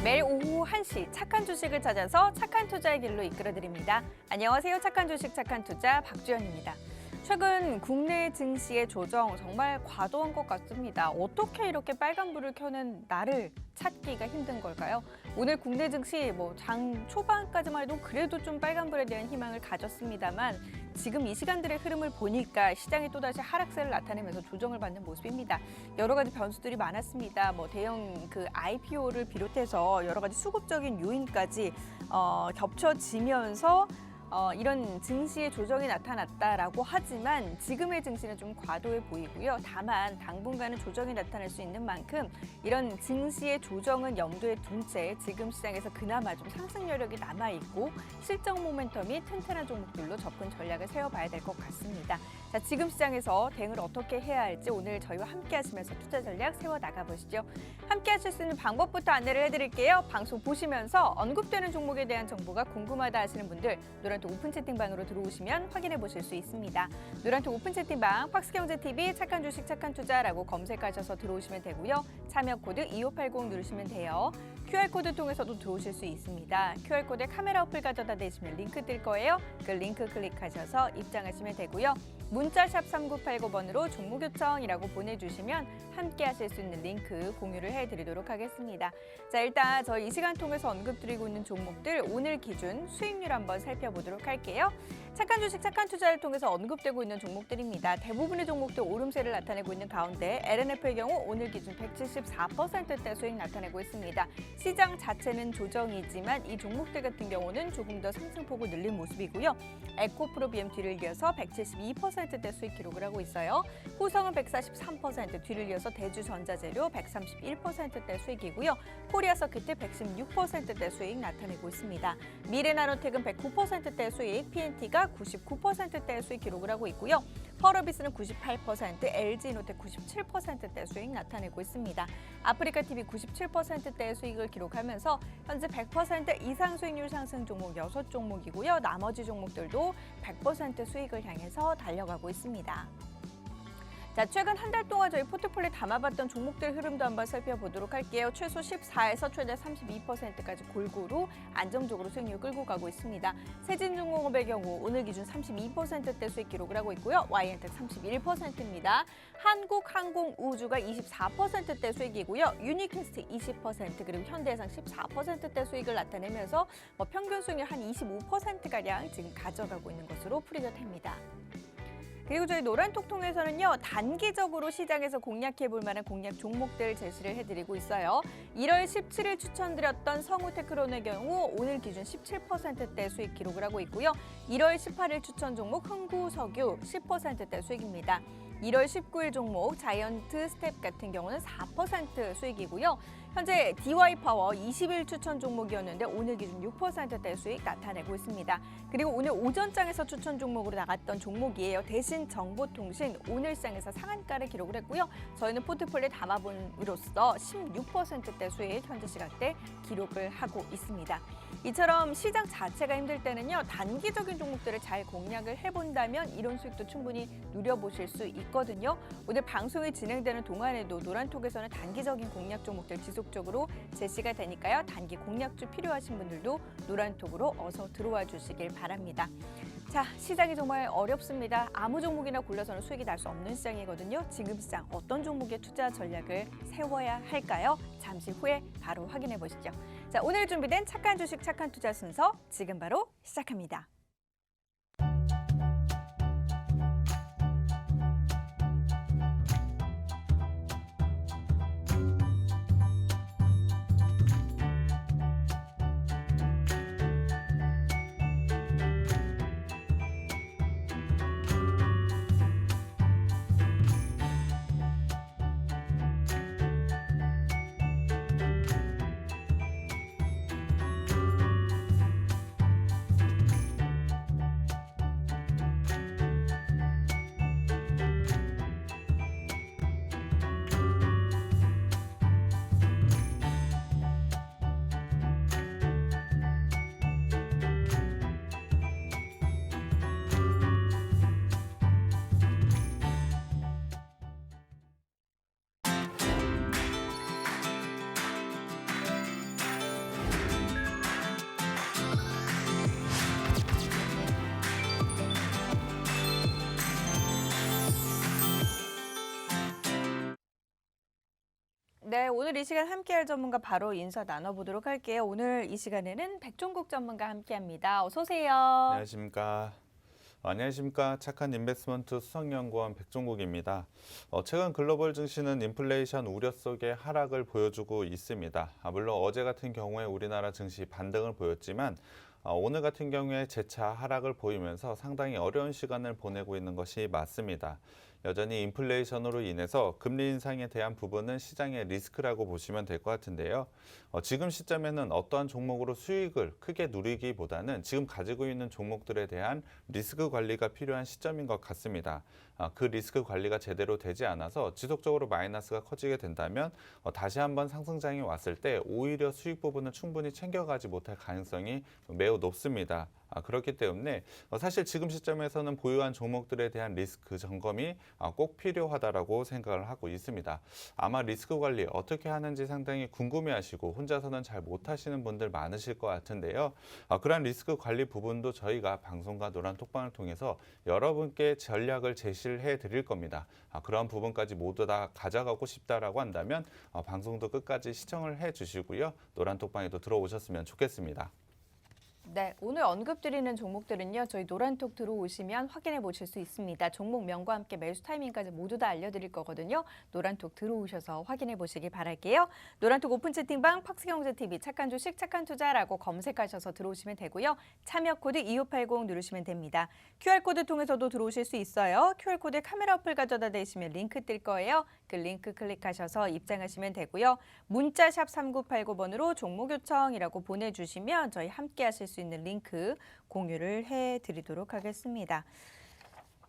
매일 오후 1시 착한 주식을 찾아서 착한 투자의 길로 이끌어드립니다. 안녕하세요. 착한 주식 착한 투자 박주연입니다. 최근 국내 증시의 조정 정말 과도한 것 같습니다. 어떻게 이렇게 빨간불을 켜는 나를 찾기가 힘든 걸까요? 오늘 국내 증시 장 초반까지만 해도 그래도 좀 빨간불에 대한 희망을 가졌습니다만 지금 이 시간들의 흐름을 보니까 시장이 또다시 하락세를 나타내면서 조정을 받는 모습입니다. 여러 가지 변수들이 많았습니다. 대형 IPO를 비롯해서 여러 가지 수급적인 요인까지 겹쳐지면서 이런 증시의 조정이 나타났다라고 하지만 지금의 증시는 좀 과도해 보이고요. 다만 당분간은 조정이 나타날 수 있는 만큼 이런 증시의 조정은 염두에 둔 채 지금 시장에서 그나마 좀 상승 여력이 남아있고 실적 모멘텀이 튼튼한 종목들로 접근 전략을 세워봐야 될 것 같습니다. 자, 지금 시장에서 대응을 어떻게 해야 할지 오늘 저희와 함께 하시면서 투자 전략 세워나가 보시죠. 함께 하실 수 있는 방법부터 안내를 해드릴게요. 방송 보시면서 언급되는 종목에 대한 정보가 궁금하다 하시는 분들 노란톡 오픈 채팅방으로 들어오시면 확인해 보실 수 있습니다. 노란톡 오픈 채팅방 박스경제TV 착한 주식 착한 투자라고 검색하셔서 들어오시면 되고요. 참여 코드 2580 누르시면 돼요. QR코드 통해서도 들어오실 수 있습니다. QR코드에 카메라 어플 가져다 대시면 링크 뜰 거예요. 그 링크 클릭하셔서 입장하시면 되고요. 문자샵 3989번으로 종목 요청이라고 보내주시면 함께 하실 수 있는 링크 공유를 해드리도록 하겠습니다. 자, 일단 저희 이 시간 통해서 언급드리고 있는 종목들 오늘 기준 수익률 한번 살펴보도록 할게요. 착한 주식 착한 투자를 통해서 언급되고 있는 종목들입니다. 대부분의 종목들 오름세를 나타내고 있는 가운데 LNF의 경우 오늘 기준 174%대 수익 나타내고 있습니다. 시장 자체는 조정이지만 이 종목들 같은 경우는 조금 더 상승폭을 늘린 모습이고요. 에코프로 BMT를 이어서 172%대 수익 기록을 하고 있어요. 호성은 143%, 뒤를 이어서 대주전자재료 131%대 수익이고요. 코리아서키트 116%대 수익 나타내고 있습니다. 미래나노텍은 109%대 수익, PNT가 99%대 수익 기록을 하고 있고요. 펄어비스는 98%, LG노텍 97%대 수익 나타내고 있습니다. 아프리카TV 97%대의 수익을 기록하면서 현재 100% 이상 수익률 상승 종목 6종목이고요. 나머지 종목들도 100% 수익을 향해서 달려가고 있습니다. 자, 최근 한 달 동안 저희 포트폴리오에 담아봤던 종목들 흐름도 한번 살펴보도록 할게요. 최소 14에서 최대 32%까지 골고루 안정적으로 수익률 끌고 가고 있습니다. 세진중공업의 경우 오늘 기준 32%대 수익 기록을 하고 있고요. YN텍 31%입니다. 한국항공우주가 24%대 수익이고요. 유니캐스트 20% 그리고 현대해상 14%대 수익을 나타내면서 평균 수익률 한 25%가량 지금 가져가고 있는 것으로 풀이가 됩니다. 그리고 저희 노란톡 통해서는요, 단기적으로 시장에서 공략해볼 만한 공략 종목들 제시를 해드리고 있어요. 1월 17일 추천드렸던 성우테크론의 경우 오늘 기준 17%대 수익 기록을 하고 있고요. 1월 18일 추천 종목 흥구석유 10%대 수익입니다. 1월 19일 종목 자이언트 스텝 같은 경우는 4% 수익이고요. 현재 DY파워 20일 추천 종목이었는데 오늘 기준 6%대 수익 나타내고 있습니다. 그리고 오늘 오전장에서 추천 종목으로 나갔던 종목이에요. 대신정보통신 오늘 시장에서 상한가를 기록을 했고요. 저희는 포트폴리오에 담아봄으로써 16%대 수익 현재 시각대 기록을 하고 있습니다. 이처럼 시장 자체가 힘들 때는요, 단기적인 종목들을 잘 공략을 해본다면 이런 수익도 충분히 누려보실 수 있거든요. 오늘 방송이 진행되는 동안에도 노란톡에서는 단기적인 공략 종목들 지속적으로 제시가 되니까요. 단기 공략주 필요하신 분들도 노란톡으로 어서 들어와 주시길 바랍니다. 자, 시장이 정말 어렵습니다. 아무 종목이나 골라서는 수익이 날 수 없는 시장이거든요. 지금 시장 어떤 종목의 투자 전략을 세워야 할까요? 잠시 후에 바로 확인해 보시죠. 자, 오늘 준비된 착한 주식 착한 투자 순서 지금 바로 시작합니다. 네, 오늘 이 시간 함께할 전문가 바로 인사 나눠보도록 할게요. 오늘 이 시간에는 백종국 전문가 함께합니다. 어서 오세요. 안녕하십니까. 안녕하십니까. 착한 인베스트먼트 수석연구원 백종국입니다. 최근 글로벌 증시는 인플레이션 우려 속에 하락을 보여주고 있습니다. 물론 어제 같은 경우에 우리나라 증시 반등을 보였지만 오늘 같은 경우에 재차 하락을 보이면서 상당히 어려운 시간을 보내고 있는 것이 맞습니다. 여전히 인플레이션으로 인해서 금리 인상에 대한 부분은 시장의 리스크라고 보시면 될 것 같은데요. 지금 시점에는 어떠한 종목으로 수익을 크게 누리기보다는 지금 가지고 있는 종목들에 대한 리스크 관리가 필요한 시점인 것 같습니다. 그 리스크 관리가 제대로 되지 않아서 지속적으로 마이너스가 커지게 된다면 다시 한번 상승장이 왔을 때 오히려 수익 부분을 충분히 챙겨가지 못할 가능성이 매우 높습니다. 그렇기 때문에 사실 지금 시점에서는 보유한 종목들에 대한 리스크 점검이 꼭 필요하다라고 생각을 하고 있습니다. 아마 리스크 관리 어떻게 하는지 상당히 궁금해하시고 혼자서는 잘 못하시는 분들 많으실 것 같은데요. 그러한 리스크 관리 부분도 저희가 방송과 노란톡방을 통해서 여러분께 전략을 제시를 해드릴 겁니다. 그런 부분까지 모두 다 가져가고 싶다라고 한다면 방송도 끝까지 시청을 해주시고요. 노란톡방에도 들어오셨으면 좋겠습니다. 네, 오늘 언급드리는 종목들은요. 저희 노란톡 들어오시면 확인해 보실 수 있습니다. 종목명과 함께 매수 타이밍까지 모두 다 알려드릴 거거든요. 노란톡 들어오셔서 확인해 보시기 바랄게요. 노란톡 오픈 채팅방 팍스경제TV 착한 주식 착한 투자라고 검색하셔서 들어오시면 되고요. 참여 코드 2580 누르시면 됩니다. QR코드 통해서도 들어오실 수 있어요. QR코드 카메라 어플 가져다 대시면 링크 뜰 거예요. 그 링크 클릭하셔서 입장하시면 되고요. 문자 샵 3989번으로 종목 요청이라고 보내주시면 저희 함께 하실 수 있는 링크 공유를 해드리도록 하겠습니다.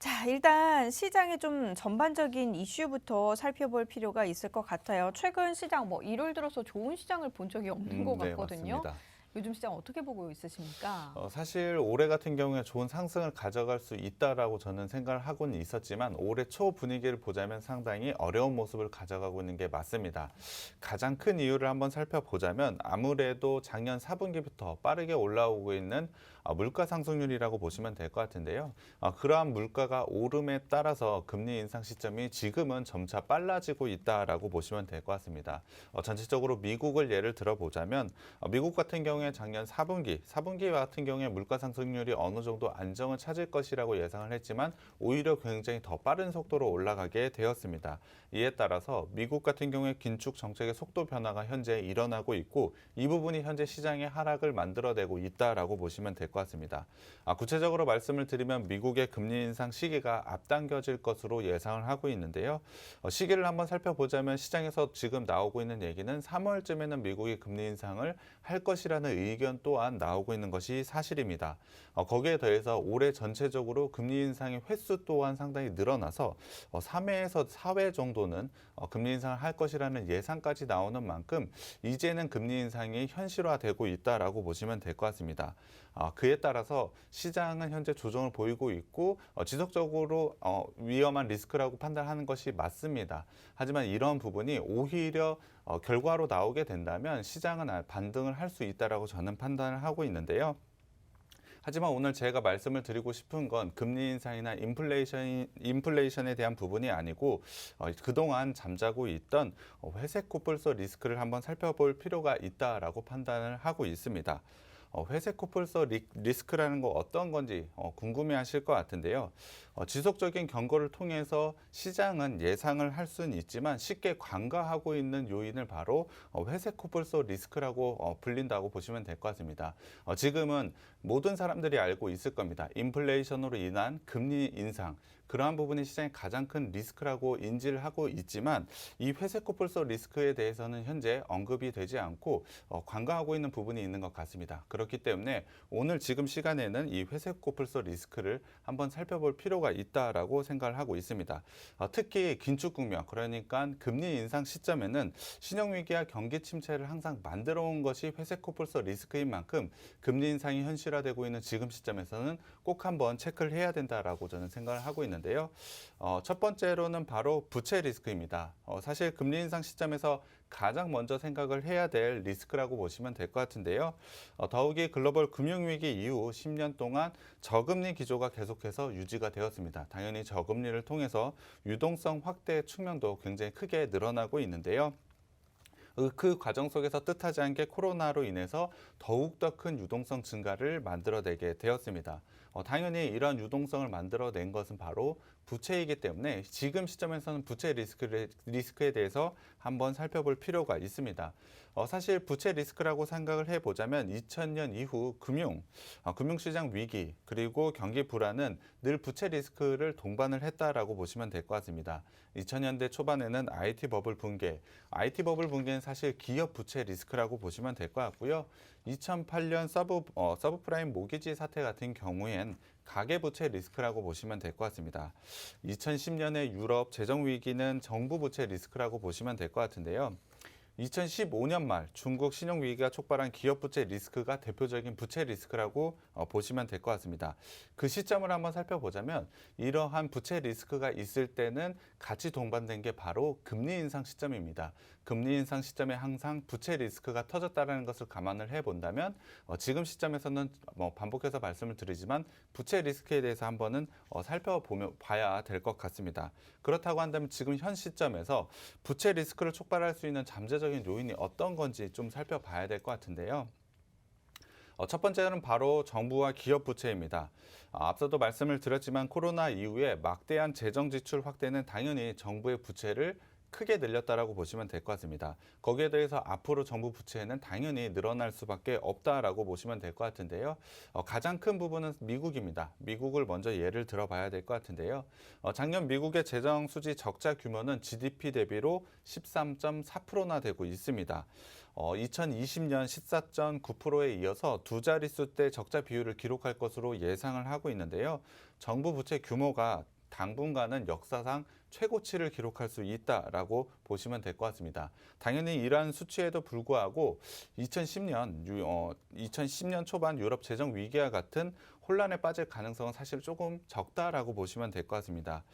자, 일단 시장의 좀 전반적인 이슈부터 살펴볼 필요가 있을 것 같아요. 최근 시장 1월 들어서 좋은 시장을 본 적이 없는 것 네, 같거든요. 맞습니다. 요즘 시장 어떻게 보고 있으십니까? 사실 올해 같은 경우에 좋은 상승을 가져갈 수 있다라고 저는 생각을 하고는 있었지만 올해 초 분위기를 보자면 상당히 어려운 모습을 가져가고 있는 게 맞습니다. 가장 큰 이유를 한번 살펴보자면 아무래도 작년 4분기부터 빠르게 올라오고 있는 물가 상승률이라고 보시면 될 것 같은데요. 그러한 물가가 오름에 따라서 금리 인상 시점이 지금은 점차 빨라지고 있다라고 보시면 될 것 같습니다. 전체적으로 미국을 예를 들어보자면 미국 같은 경우에 작년 4분기 같은 경우에 물가 상승률이 어느 정도 안정을 찾을 것이라고 예상을 했지만 오히려 굉장히 더 빠른 속도로 올라가게 되었습니다. 이에 따라서 미국 같은 경우에 긴축 정책의 속도 변화가 현재 일어나고 있고 이 부분이 현재 시장의 하락을 만들어내고 있다라고 보시면 될 것 같습니다. 구체적으로 말씀을 드리면 미국의 금리 인상 시기가 앞당겨질 것으로 예상을 하고 있는데요. 시기를 한번 살펴보자면 시장에서 지금 나오고 있는 얘기는 3월쯤에는 미국이 금리 인상을 할 것이라는 의견 또한 나오고 있는 것이 사실입니다. 거기에 더해서 올해 전체적으로 금리 인상의 횟수 또한 상당히 늘어나서 3회에서 4회 정도는 금리 인상을 할 것이라는 예상까지 나오는 만큼 이제는 금리 인상이 현실화되고 있다라고 보시면 될 것 같습니다. 그에 따라서 시장은 현재 조정을 보이고 있고 지속적으로 위험한 리스크라고 판단하는 것이 맞습니다. 하지만 이런 부분이 오히려 결과로 나오게 된다면 시장은 반등을 할 수 있다라고 저는 판단을 하고 있는데요. 하지만 오늘 제가 말씀을 드리고 싶은 건 금리 인상이나 인플레이션에 대한 부분이 아니고 그동안 잠자고 있던 회색 코뿔소 리스크를 한번 살펴볼 필요가 있다라고 판단을 하고 있습니다. 회색 코뿔소 리스크라는 거 어떤 건지 궁금해하실 것 같은데요. 지속적인 경고를 통해서 시장은 예상을 할 수는 있지만 쉽게 간과하고 있는 요인을 바로 회색 코뿔소 리스크라고 불린다고 보시면 될 것 같습니다. 지금은 모든 사람들이 알고 있을 겁니다. 인플레이션으로 인한 금리 인상. 그러한 부분이 시장의 가장 큰 리스크라고 인지를 하고 있지만 이 회색 코뿔소 리스크에 대해서는 현재 언급이 되지 않고 관가하고 있는 부분이 있는 것 같습니다. 그렇기 때문에 오늘 지금 시간에는 이 회색 코뿔소 리스크를 한번 살펴볼 필요가 있다라고 생각을 하고 있습니다. 특히 긴축 국면, 그러니까 금리 인상 시점에는 신용위기와 경기 침체를 항상 만들어 온 것이 회색 코뿔소 리스크인 만큼 금리 인상이 현실화되고 있는 지금 시점에서는 꼭 한번 체크를 해야 된다라고 저는 생각을 하고 있는데요. 첫 번째로는 바로 부채 리스크입니다. 사실 금리 인상 시점에서 가장 먼저 생각을 해야 될 리스크라고 보시면 될 것 같은데요. 더욱이 글로벌 금융위기 이후 10년 동안 저금리 기조가 계속해서 유지가 되었습니다. 당연히 저금리를 통해서 유동성 확대 측면도 굉장히 크게 늘어나고 있는데요. 그 과정 속에서 뜻하지 않게 코로나로 인해서 더욱더 큰 유동성 증가를 만들어내게 되었습니다. 당연히 이러한 유동성을 만들어낸 것은 바로 부채이기 때문에 지금 시점에서는 부채 리스크에 대해서 한번 살펴볼 필요가 있습니다. 사실 부채 리스크라고 생각을 해보자면 2000년 이후 금융시장 위기 그리고 경기 불안은 늘 부채 리스크를 동반을 했다라고 보시면 될 것 같습니다. 2000년대 초반에는 IT 버블 붕괴는 사실 기업 부채 리스크라고 보시면 될 것 같고요. 2008년 서브프라임 모기지 사태 같은 경우엔 가계부채 리스크라고 보시면 될 것 같습니다. 2010년의 유럽 재정위기는 정부 부채 리스크라고 보시면 될 것 같은데요. 2015년 말 중국 신용위기가 촉발한 기업부채 리스크가 대표적인 부채 리스크라고 보시면 될 것 같습니다. 그 시점을 한번 살펴보자면 이러한 부채 리스크가 있을 때는 같이 동반된 게 바로 금리 인상 시점입니다. 금리 인상 시점에 항상 부채 리스크가 터졌다는 것을 감안을 해본다면 지금 시점에서는 반복해서 말씀을 드리지만 부채 리스크에 대해서 한번은 살펴봐야 될 것 같습니다. 그렇다고 한다면 지금 현 시점에서 부채 리스크를 촉발할 수 있는 잠재적인 요인이 어떤 건지 좀 살펴봐야 될 것 같은데요. 첫 번째는 바로 정부와 기업 부채입니다. 앞서도 말씀을 드렸지만 코로나 이후에 막대한 재정 지출 확대는 당연히 정부의 부채를 크게 늘렸다라고 보시면 될 것 같습니다. 거기에 대해서 앞으로 정부 부채는 당연히 늘어날 수밖에 없다라고 보시면 될 것 같은데요. 가장 큰 부분은 미국입니다. 미국을 먼저 예를 들어봐야 될 것 같은데요. 작년 미국의 재정 수지 적자 규모는 GDP 대비로 13.4%나 되고 있습니다. 2020년 14.9%에 이어서 두 자릿수대 적자 비율을 기록할 것으로 예상을 하고 있는데요. 정부 부채 규모가 당분간은 역사상 최고치를 기록할 수 있다라고 보시면 될 것 같습니다. 당연히 이러한 수치에도 불구하고 2010년 초반 유럽 재정 위기와 같은 혼란에 빠질 가능성은 사실 조금 적다라고 보시면 될 것 같습니다.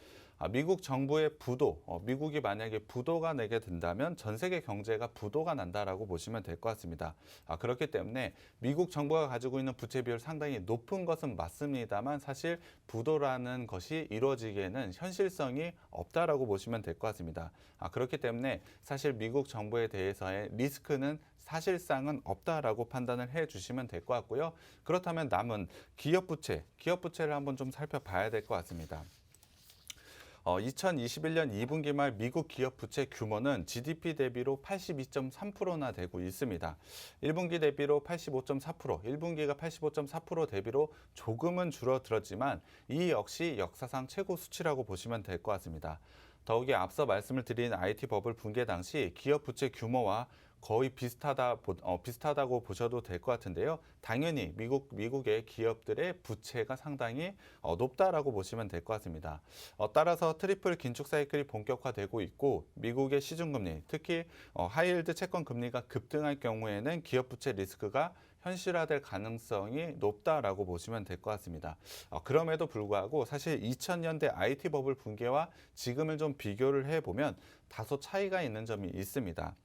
미국 정부의 미국이 만약에 부도가 내게 된다면 전 세계 경제가 부도가 난다라고 보시면 될 것 같습니다. 그렇기 때문에 미국 정부가 가지고 있는 부채 비율 상당히 높은 것은 맞습니다만 사실 부도라는 것이 이루어지기에는 현실성이 없다라고 보시면 될 것 같습니다. 그렇기 때문에 사실 미국 정부에 대해서의 리스크는 사실상은 없다라고 판단을 해 주시면 될 것 같고요. 그렇다면 남은 기업 부채를 한번 좀 살펴봐야 될 것 같습니다. 2021년 2분기 말 미국 기업 부채 규모는 GDP 대비로 82.3%나 되고 있습니다. 1분기 대비로 85.4%, 1분기가 85.4% 대비로 조금은 줄어들었지만 이 역시 역사상 최고 수치라고 보시면 될 것 같습니다. 더욱이 앞서 말씀을 드린 IT 버블 붕괴 당시 기업 부채 규모와 거의 비슷하다고 보셔도 될 것 같은데요. 당연히 미국의 기업들의 부채가 상당히 높다라고 보시면 될 것 같습니다. 따라서 트리플 긴축 사이클이 본격화되고 있고 미국의 시중금리, 특히 하이힐드 채권 금리가 급등할 경우에는 기업 부채 리스크가 현실화될 가능성이 높다라고 보시면 될 것 같습니다. 그럼에도 불구하고 사실 2000년대 IT 버블 붕괴와 지금을 좀 비교를 해보면 다소 차이가 있는 점이 있습니다.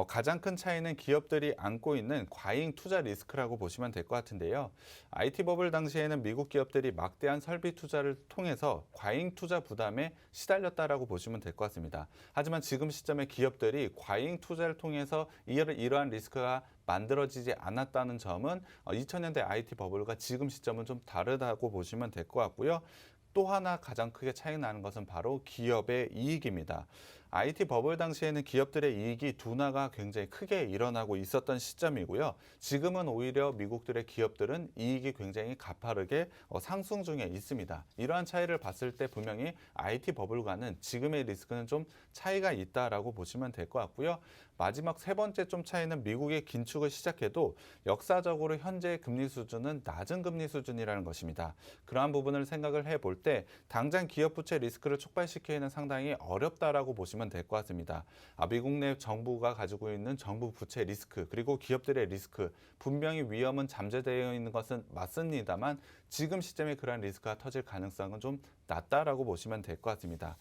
가장 큰 차이는 기업들이 안고 있는 과잉 투자 리스크라고 보시면 될 것 같은데요. IT 버블 당시에는 미국 기업들이 막대한 설비 투자를 통해서 과잉 투자 부담에 시달렸다라고 보시면 될 것 같습니다. 하지만 지금 시점에 기업들이 과잉 투자를 통해서 이러한 리스크가 만들어지지 않았다는 점은 2000년대 IT 버블과 지금 시점은 좀 다르다고 보시면 될 것 같고요. 또 하나 가장 크게 차이 나는 것은 바로 기업의 이익입니다. IT 버블 당시에는 기업들의 이익이 둔화가 굉장히 크게 일어나고 있었던 시점이고요. 지금은 오히려 미국들의 기업들은 이익이 굉장히 가파르게 상승 중에 있습니다. 이러한 차이를 봤을 때 분명히 IT 버블과는 지금의 리스크는 좀 차이가 있다라고 보시면 될 것 같고요. 마지막 세 번째 좀 차이는 미국의 긴축을 시작해도 역사적으로 현재의 금리 수준은 낮은 금리 수준이라는 것입니다. 그러한 부분을 생각을 해볼 때 당장 기업 부채 리스크를 촉발시키기는 상당히 어렵다라고 보시면 될 것 같습니다. 미국 내 정부가 가지고 있는 정부 부채 리스크 그리고 기업들의 리스크 분명히 위험은 잠재되어 있는 것은 맞습니다만 지금 시점에 그러한 리스크가 터질 가능성은 좀 낮다라고 보시면 될 것 같습니다.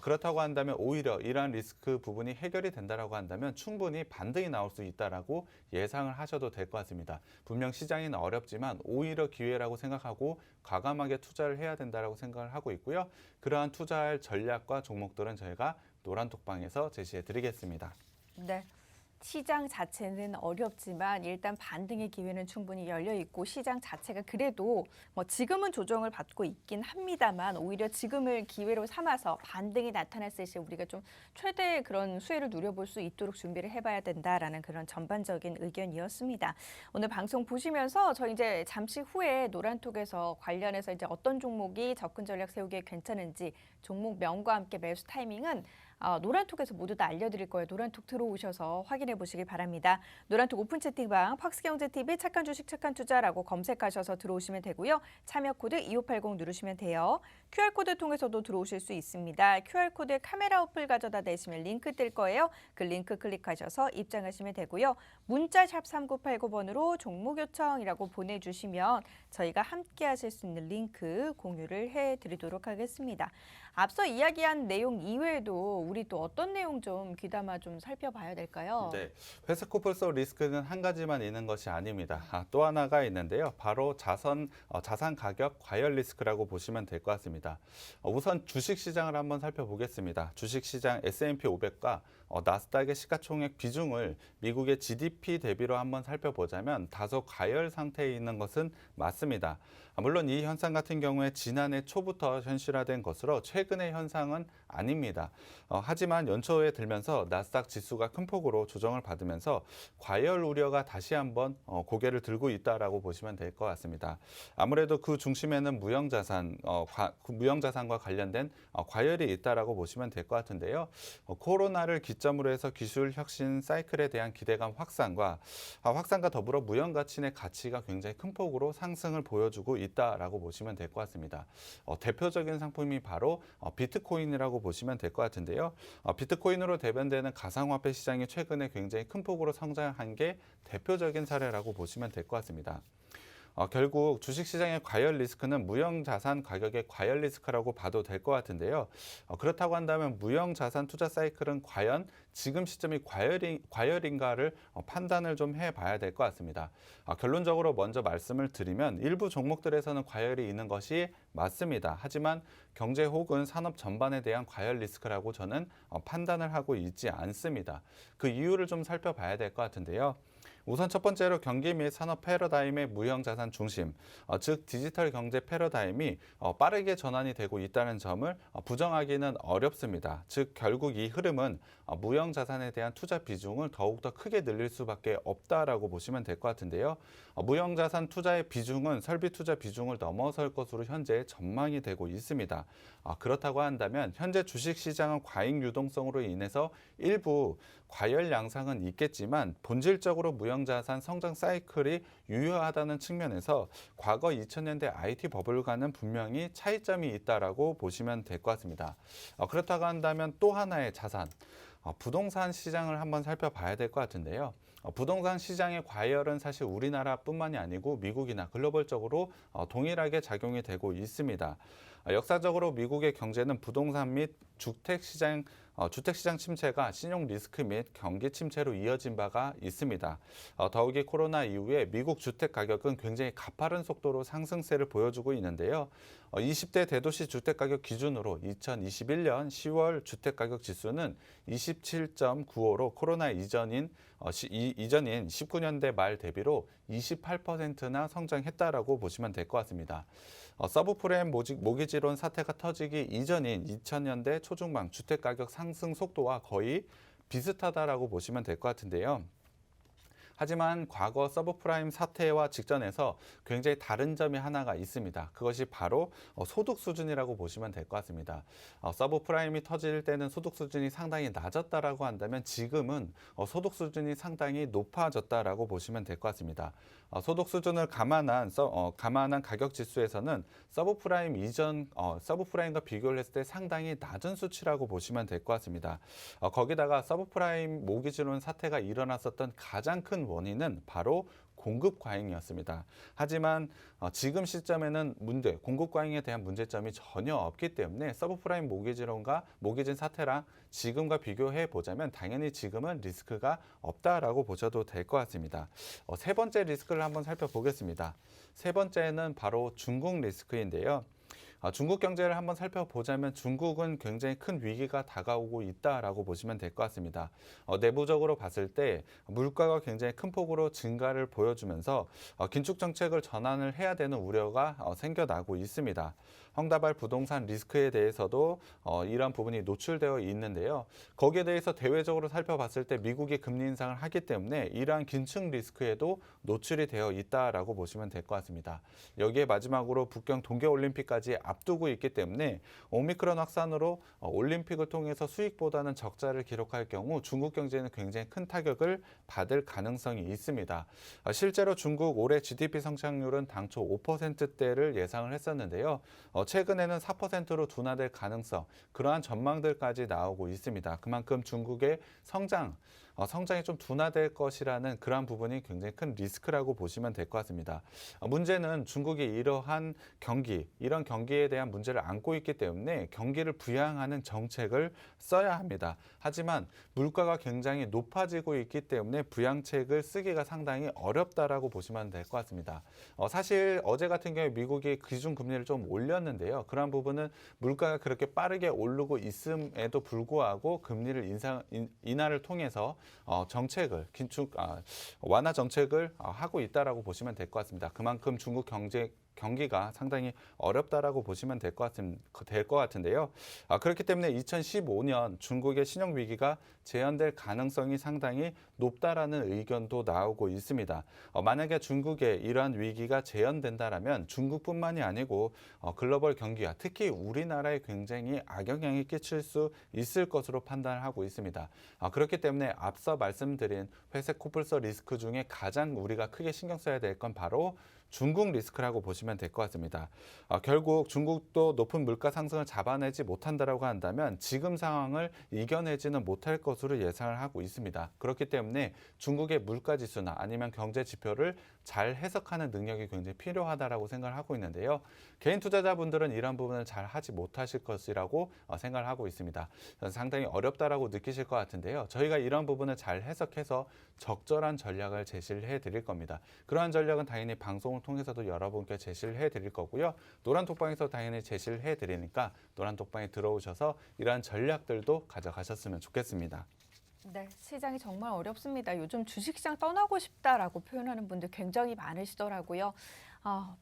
그렇다고 한다면 오히려 이러한 리스크 부분이 해결이 된다라고 한다면 충분히 반등이 나올 수 있다라고 예상을 하셔도 될 것 같습니다. 분명 시장은 어렵지만 오히려 기회라고 생각하고 과감하게 투자를 해야 된다라고 생각을 하고 있고요. 그러한 투자할 전략과 종목들은 저희가 노란톡방에서 제시해 드리겠습니다. 네. 시장 자체는 어렵지만 일단 반등의 기회는 충분히 열려 있고 시장 자체가 그래도 뭐 지금은 조정을 받고 있긴 합니다만 오히려 지금을 기회로 삼아서 반등이 나타났을 때 우리가 좀 최대의 그런 수혜를 누려볼 수 있도록 준비를 해봐야 된다라는 그런 전반적인 의견이었습니다. 오늘 방송 보시면서 저 이제 잠시 후에 노란톡에서 관련해서 이제 어떤 종목이 접근 전략 세우기에 괜찮은지 종목명과 함께 매수 타이밍은 노란톡에서 모두 다 알려드릴 거예요. 노란톡 들어오셔서 확인해 보시길 바랍니다. 노란톡 오픈 채팅방 팍스경제TV 착한 주식 착한 투자라고 검색하셔서 들어오시면 되고요. 참여 코드 2580 누르시면 돼요. QR코드 통해서도 들어오실 수 있습니다. QR코드에 카메라 어플 가져다 대시면 링크 뜰 거예요. 그 링크 클릭하셔서 입장하시면 되고요. 문자 샵 3989번으로 종목 요청이라고 보내주시면 저희가 함께 하실 수 있는 링크 공유를 해드리도록 하겠습니다. 앞서 이야기한 내용 이외에도 우리 또 어떤 내용 좀 귀담아 좀 살펴봐야 될까요? 네, 회사 코플 속 리스크는 한 가지만 있는 것이 아닙니다. 또 하나가 있는데요. 바로 자산 가격 과열 리스크라고 보시면 될 것 같습니다. 우선 주식 시장을 한번 살펴보겠습니다. 주식 시장 S&P 500과 나스닥의 시가총액 비중을 미국의 GDP 대비로 한번 살펴보자면 다소 과열 상태에 있는 것은 맞습니다. 물론 이 현상 같은 경우에 지난해 초부터 현실화된 것으로 최근의 현상은 아닙니다. 하지만 연초에 들면서 나스닥 지수가 큰 폭으로 조정을 받으면서 과열 우려가 다시 한번 고개를 들고 있다라고 보시면 될 것 같습니다. 아무래도 그 중심에는 무형자산과 관련된 과열이 있다라고 보시면 될 것 같은데요. 코로나를 기점으로 해서 기술 혁신 사이클에 대한 기대감 확산과 더불어 무형가치의 가치가 굉장히 큰 폭으로 상승을 보여주고 있다라고 보시면 될 것 같습니다. 대표적인 상품이 바로 비트코인이라고 보시면 될 것 같은데요. 비트코인으로 대변되는 가상화폐 시장이 최근에 굉장히 큰 폭으로 성장한 게 대표적인 사례라고 보시면 될 것 같습니다. 결국 주식시장의 과열 리스크는 무형자산 가격의 과열 리스크라고 봐도 될 것 같은데요. 그렇다고 한다면 무형자산 투자 사이클은 과연 지금 시점이 과열인가를 판단을 좀 해봐야 될 것 같습니다. 결론적으로 먼저 말씀을 드리면 일부 종목들에서는 과열이 있는 것이 맞습니다. 하지만 경제 혹은 산업 전반에 대한 과열 리스크라고 저는 판단을 하고 있지 않습니다. 그 이유를 좀 살펴봐야 될 것 같은데요. 우선 첫 번째로 경기 및 산업 패러다임의 무형자산 중심, 즉 디지털 경제 패러다임이 빠르게 전환이 되고 있다는 점을 부정하기는 어렵습니다. 즉 결국 이 흐름은 무형자산에 대한 투자 비중을 더욱더 크게 늘릴 수밖에 없다라고 보시면 될 것 같은데요. 무형자산 투자의 비중은 설비 투자 비중을 넘어설 것으로 현재 전망이 되고 있습니다. 그렇다고 한다면 현재 주식시장은 과잉 유동성으로 인해서 일부 과열 양상은 있겠지만 본질적으로 무형자산 성장 사이클이 유효하다는 측면에서 과거 2000년대 IT 버블과는 분명히 차이점이 있다라고 보시면 될 것 같습니다. 그렇다고 한다면 또 하나의 자산, 부동산 시장을 한번 살펴봐야 될 것 같은데요. 부동산 시장의 과열은 사실 우리나라뿐만이 아니고 미국이나 글로벌적으로 동일하게 작용이 되고 있습니다. 역사적으로 미국의 경제는 부동산 및 주택시장 침체가 신용 리스크 및 경기 침체로 이어진 바가 있습니다. 더욱이 코로나 이후에 미국 주택 가격은 굉장히 가파른 속도로 상승세를 보여주고 있는데요. 20대 대도시 주택 가격 기준으로 2021년 10월 주택 가격 지수는 27.95로 코로나 이전인 19년대 말 대비로 28%나 성장했다라고 보시면 될 것 같습니다. 서브프라임 모기지론 사태가 터지기 이전인 2000년대 초중반 주택가격 상승 속도와 거의 비슷하다라고 보시면 될 것 같은데요. 하지만 과거 서브프라임 사태와 직전에서 굉장히 다른 점이 하나가 있습니다. 그것이 바로 소득 수준이라고 보시면 될 것 같습니다. 서브프라임이 터질 때는 소득 수준이 상당히 낮았다라고 한다면 지금은 소득 수준이 상당히 높아졌다라고 보시면 될 것 같습니다. 소득 수준을 감안한 가격 지수에서는 서브프라임과 비교를 했을 때 상당히 낮은 수치라고 보시면 될 것 같습니다. 거기다가 서브프라임 모기지론 사태가 일어났었던 가장 큰 원인은 바로 공급 과잉이었습니다. 하지만 지금 시점에는 공급 과잉에 대한 문제점이 전혀 없기 때문에 서브프라임 모기진 사태랑 지금과 비교해 보자면 당연히 지금은 리스크가 없다라고 보셔도 될 것 같습니다. 세 번째 리스크를 한번 살펴보겠습니다. 세 번째는 바로 중국 리스크인데요. 중국 경제를 한번 살펴보자면 중국은 굉장히 큰 위기가 다가오고 있다라고 보시면 될 것 같습니다. 내부적으로 봤을 때 물가가 굉장히 큰 폭으로 증가를 보여주면서 긴축 정책을 전환을 해야 되는 우려가 생겨나고 있습니다. 헝다발 부동산 리스크에 대해서도 이런 부분이 노출되어 있는데요. 거기에 대해서 대외적으로 살펴봤을 때 미국이 금리 인상을 하기 때문에 이러한 긴축 리스크에도 노출이 되어 있다라고 보시면 될 것 같습니다. 여기에 마지막으로 북경 동계올림픽까지 앞두고 있기 때문에 오미크론 확산으로 올림픽을 통해서 수익보다는 적자를 기록할 경우 중국 경제는 굉장히 큰 타격을 받을 가능성이 있습니다. 실제로 중국 올해 GDP 성장률은 당초 5%대를 예상을 했었는데요. 최근에는 4%로 둔화될 가능성, 그러한 전망들까지 나오고 있습니다. 그만큼 중국의 성장이 좀 둔화될 것이라는 그러한 부분이 굉장히 큰 리스크라고 보시면 될 것 같습니다. 문제는 중국이 이러한 이런 경기에 대한 문제를 안고 있기 때문에 경기를 부양하는 정책을 써야 합니다. 하지만 물가가 굉장히 높아지고 있기 때문에 부양책을 쓰기가 상당히 어렵다라고 보시면 될 것 같습니다. 사실 어제 같은 경우에 미국이 기준금리를 좀 올렸는데요. 그러한 부분은 물가가 그렇게 빠르게 오르고 있음에도 불구하고 금리를 인하를 통해서 완화 정책을 하고 있다라고 보시면 될 것 같습니다. 그만큼 중국 경기가 상당히 어렵다라고 보시면 될 것 같은데요. 그렇기 때문에 2015년 중국의 신용 위기가 재현될 가능성이 상당히 높다라는 의견도 나오고 있습니다. 만약에 중국의 이러한 위기가 재현된다라면 중국뿐만이 아니고 글로벌 경기와 특히 우리나라에 굉장히 악영향이 끼칠 수 있을 것으로 판단하고 있습니다. 그렇기 때문에 앞서 말씀드린 회색 코뿔소 리스크 중에 가장 우리가 크게 신경 써야 될 건 바로 중국 리스크라고 보시면 될 것 같습니다. 결국 중국도 높은 물가 상승을 잡아내지 못한다라고 한다면 지금 상황을 이겨내지는 못할 것으로 예상을 하고 있습니다. 그렇기 때문에 중국의 물가 지수나 아니면 경제 지표를 잘 해석하는 능력이 굉장히 필요하다라고 생각을 하고 있는데요. 개인 투자자분들은 이런 부분을 잘 하지 못하실 것이라고 생각을 하고 있습니다. 상당히 어렵다라고 느끼실 것 같은데요. 저희가 이런 부분을 잘 해석해서 적절한 전략을 제시를 해드릴 겁니다. 그러한 전략은 당연히 방송을 통해서도 여러분께 제시를 해드릴 거고요. 노란톡방에서 당연히 제시를 해드리니까 노란톡방에 들어오셔서 이러한 전략들도 가져가셨으면 좋겠습니다. 네, 시장이 정말 어렵습니다. 요즘 주식시장 떠나고 싶다라고 표현하는 분들 굉장히 많으시더라고요.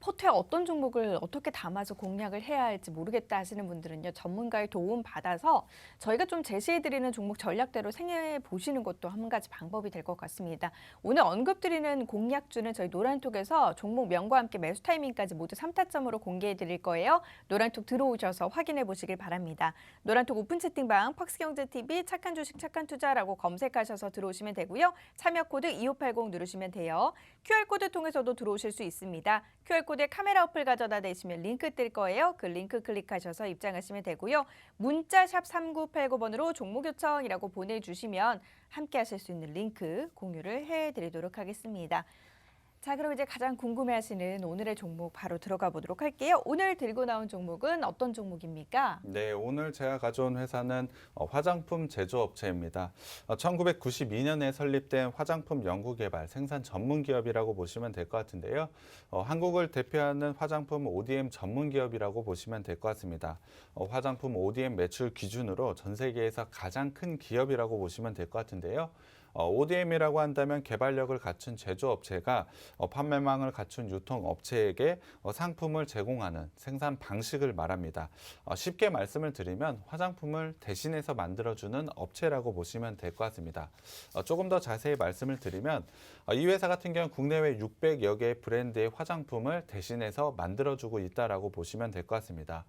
포트에 어떤 종목을 어떻게 담아서 공략을 해야 할지 모르겠다 하시는 분들은요, 전문가의 도움 받아서 저희가 좀 제시해드리는 종목 전략대로 생각해 보시는 것도 한 가지 방법이 될 것 같습니다. 오늘 언급드리는 공략주는 저희 노란톡에서 종목 명과 함께 매수 타이밍까지 모두 3타점으로 공개해 드릴 거예요. 노란톡 들어오셔서 확인해 보시길 바랍니다. 노란톡 오픈 채팅방 팍스경제TV 착한 주식 착한 투자라고 검색하셔서 들어오시면 되고요. 참여 코드 2580 누르시면 돼요. QR코드 통해서도 들어오실 수 있습니다. QR코드에 카메라 어플 가져다 대시면 링크 뜰 거예요. 그 링크 클릭하셔서 입장하시면 되고요. 문자 샵 3989번으로 종목 요청이라고 보내주시면 함께 하실 수 있는 링크 공유를 해드리도록 하겠습니다. 자, 그럼 이제 가장 궁금해하시는 오늘의 종목 바로 들어가 보도록 할게요. 오늘 들고 나온 종목은 어떤 종목입니까? 네, 오늘 제가 가져온 회사는 화장품 제조업체입니다. 1992년에 설립된 화장품 연구개발 생산 전문 기업이라고 보시면 될 것 같은데요. 한국을 대표하는 화장품 ODM 전문 기업이라고 보시면 될 것 같습니다. 화장품 ODM 매출 기준으로 전 세계에서 가장 큰 기업이라고 보시면 될 것 같은데요. ODM이라고 한다면 개발력을 갖춘 제조업체가 판매망을 갖춘 유통업체에게 상품을 제공하는 생산 방식을 말합니다. 쉽게 말씀을 드리면 화장품을 대신해서 만들어주는 업체라고 보시면 될 것 같습니다. 조금 더 자세히 말씀을 드리면 이 회사 같은 경우는 국내외 600여 개의 브랜드의 화장품을 대신해서 만들어주고 있다라고 보시면 될 것 같습니다.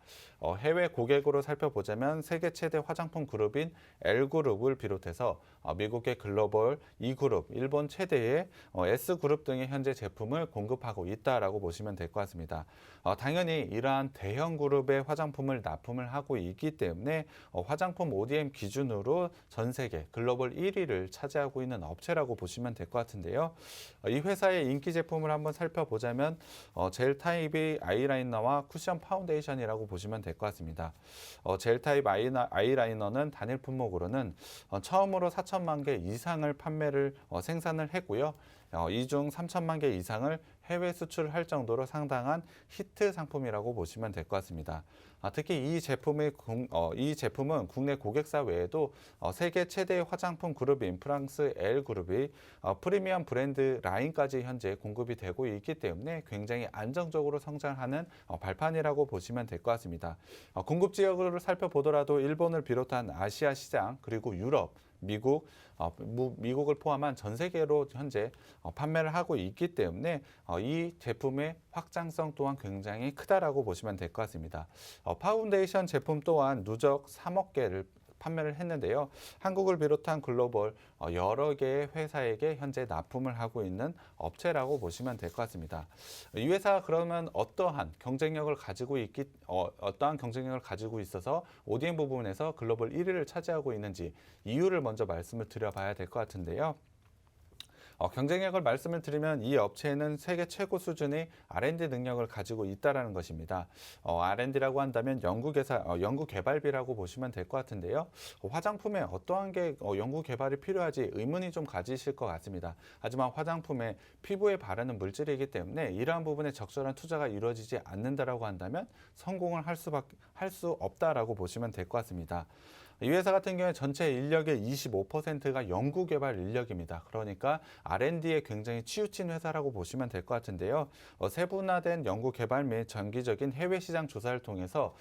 해외 고객으로 살펴보자면 세계 최대 화장품 그룹인 L그룹을 비롯해서 미국의 글로벌 E그룹, 일본 최대의 S그룹 등의 현재 제품을 공급하고 있다라고 보시면 될 것 같습니다. 당연히 이러한 대형 그룹의 화장품을 납품을 하고 있기 때문에 화장품 ODM 기준으로 전 세계 글로벌 1위를 차지하고 있는 업체라고 보시면 될 것 같은데요. 이 회사의 인기 제품을 한번 살펴보자면 젤 타입의 아이라이너와 쿠션 파운데이션이라고 보시면 될 것 같습니다. 젤 타입 아이라이너는 단일 품목으로는 처음으로 4천만 개 이상을 이상을 생산을 했고요. 이 중 3천만 개 이상을 해외 수출할 정도로 상당한 히트 상품이라고 보시면 될 것 같습니다. 특히 이 제품은 국내 고객사 외에도 세계 최대의 화장품 그룹인 프랑스 L그룹이 프리미엄 브랜드 라인까지 현재 공급이 되고 있기 때문에 굉장히 안정적으로 성장하는 발판이라고 보시면 될 것 같습니다. 공급 지역으로 살펴보더라도 일본을 비롯한 아시아 시장 그리고 유럽, 미국을 포함한 전 세계로 현재 판매를 하고 있기 때문에 이 제품의 확장성 또한 굉장히 크다라고 보시면 될 것 같습니다. 파운데이션 제품 또한 누적 3억 개를 판매를 했는데요. 한국을 비롯한 글로벌 여러 개의 회사에게 현재 납품을 하고 있는 업체라고 보시면 될 것 같습니다. 이 회사가 그러면 어떠한 경쟁력을 가지고 있어서 ODM 부분에서 글로벌 1위를 차지하고 있는지 이유를 먼저 말씀을 드려봐야 될 것 같은데요. 경쟁력을 말씀을 드리면 이 업체는 세계 최고 수준의 R&D 능력을 가지고 있다는 것입니다. R&D라고 한다면 연구 개발비라고 보시면 될 것 같은데요. 화장품에 어떠한 게 연구 개발이 필요하지 의문이 좀 가지실 것 같습니다. 하지만 화장품에 피부에 바르는 물질이기 때문에 이러한 부분에 적절한 투자가 이루어지지 않는다라고 한다면 성공을 할 수 없다라고 보시면 될 것 같습니다. 이 회사 같은 경우에 전체 인력의 25%가 연구개발 인력입니다. 그러니까 R&D에 굉장히 치우친 회사라고 보시면 될 것 같은데요. 세분화된 연구개발 및 정기적인 해외 시장 조사를 통해서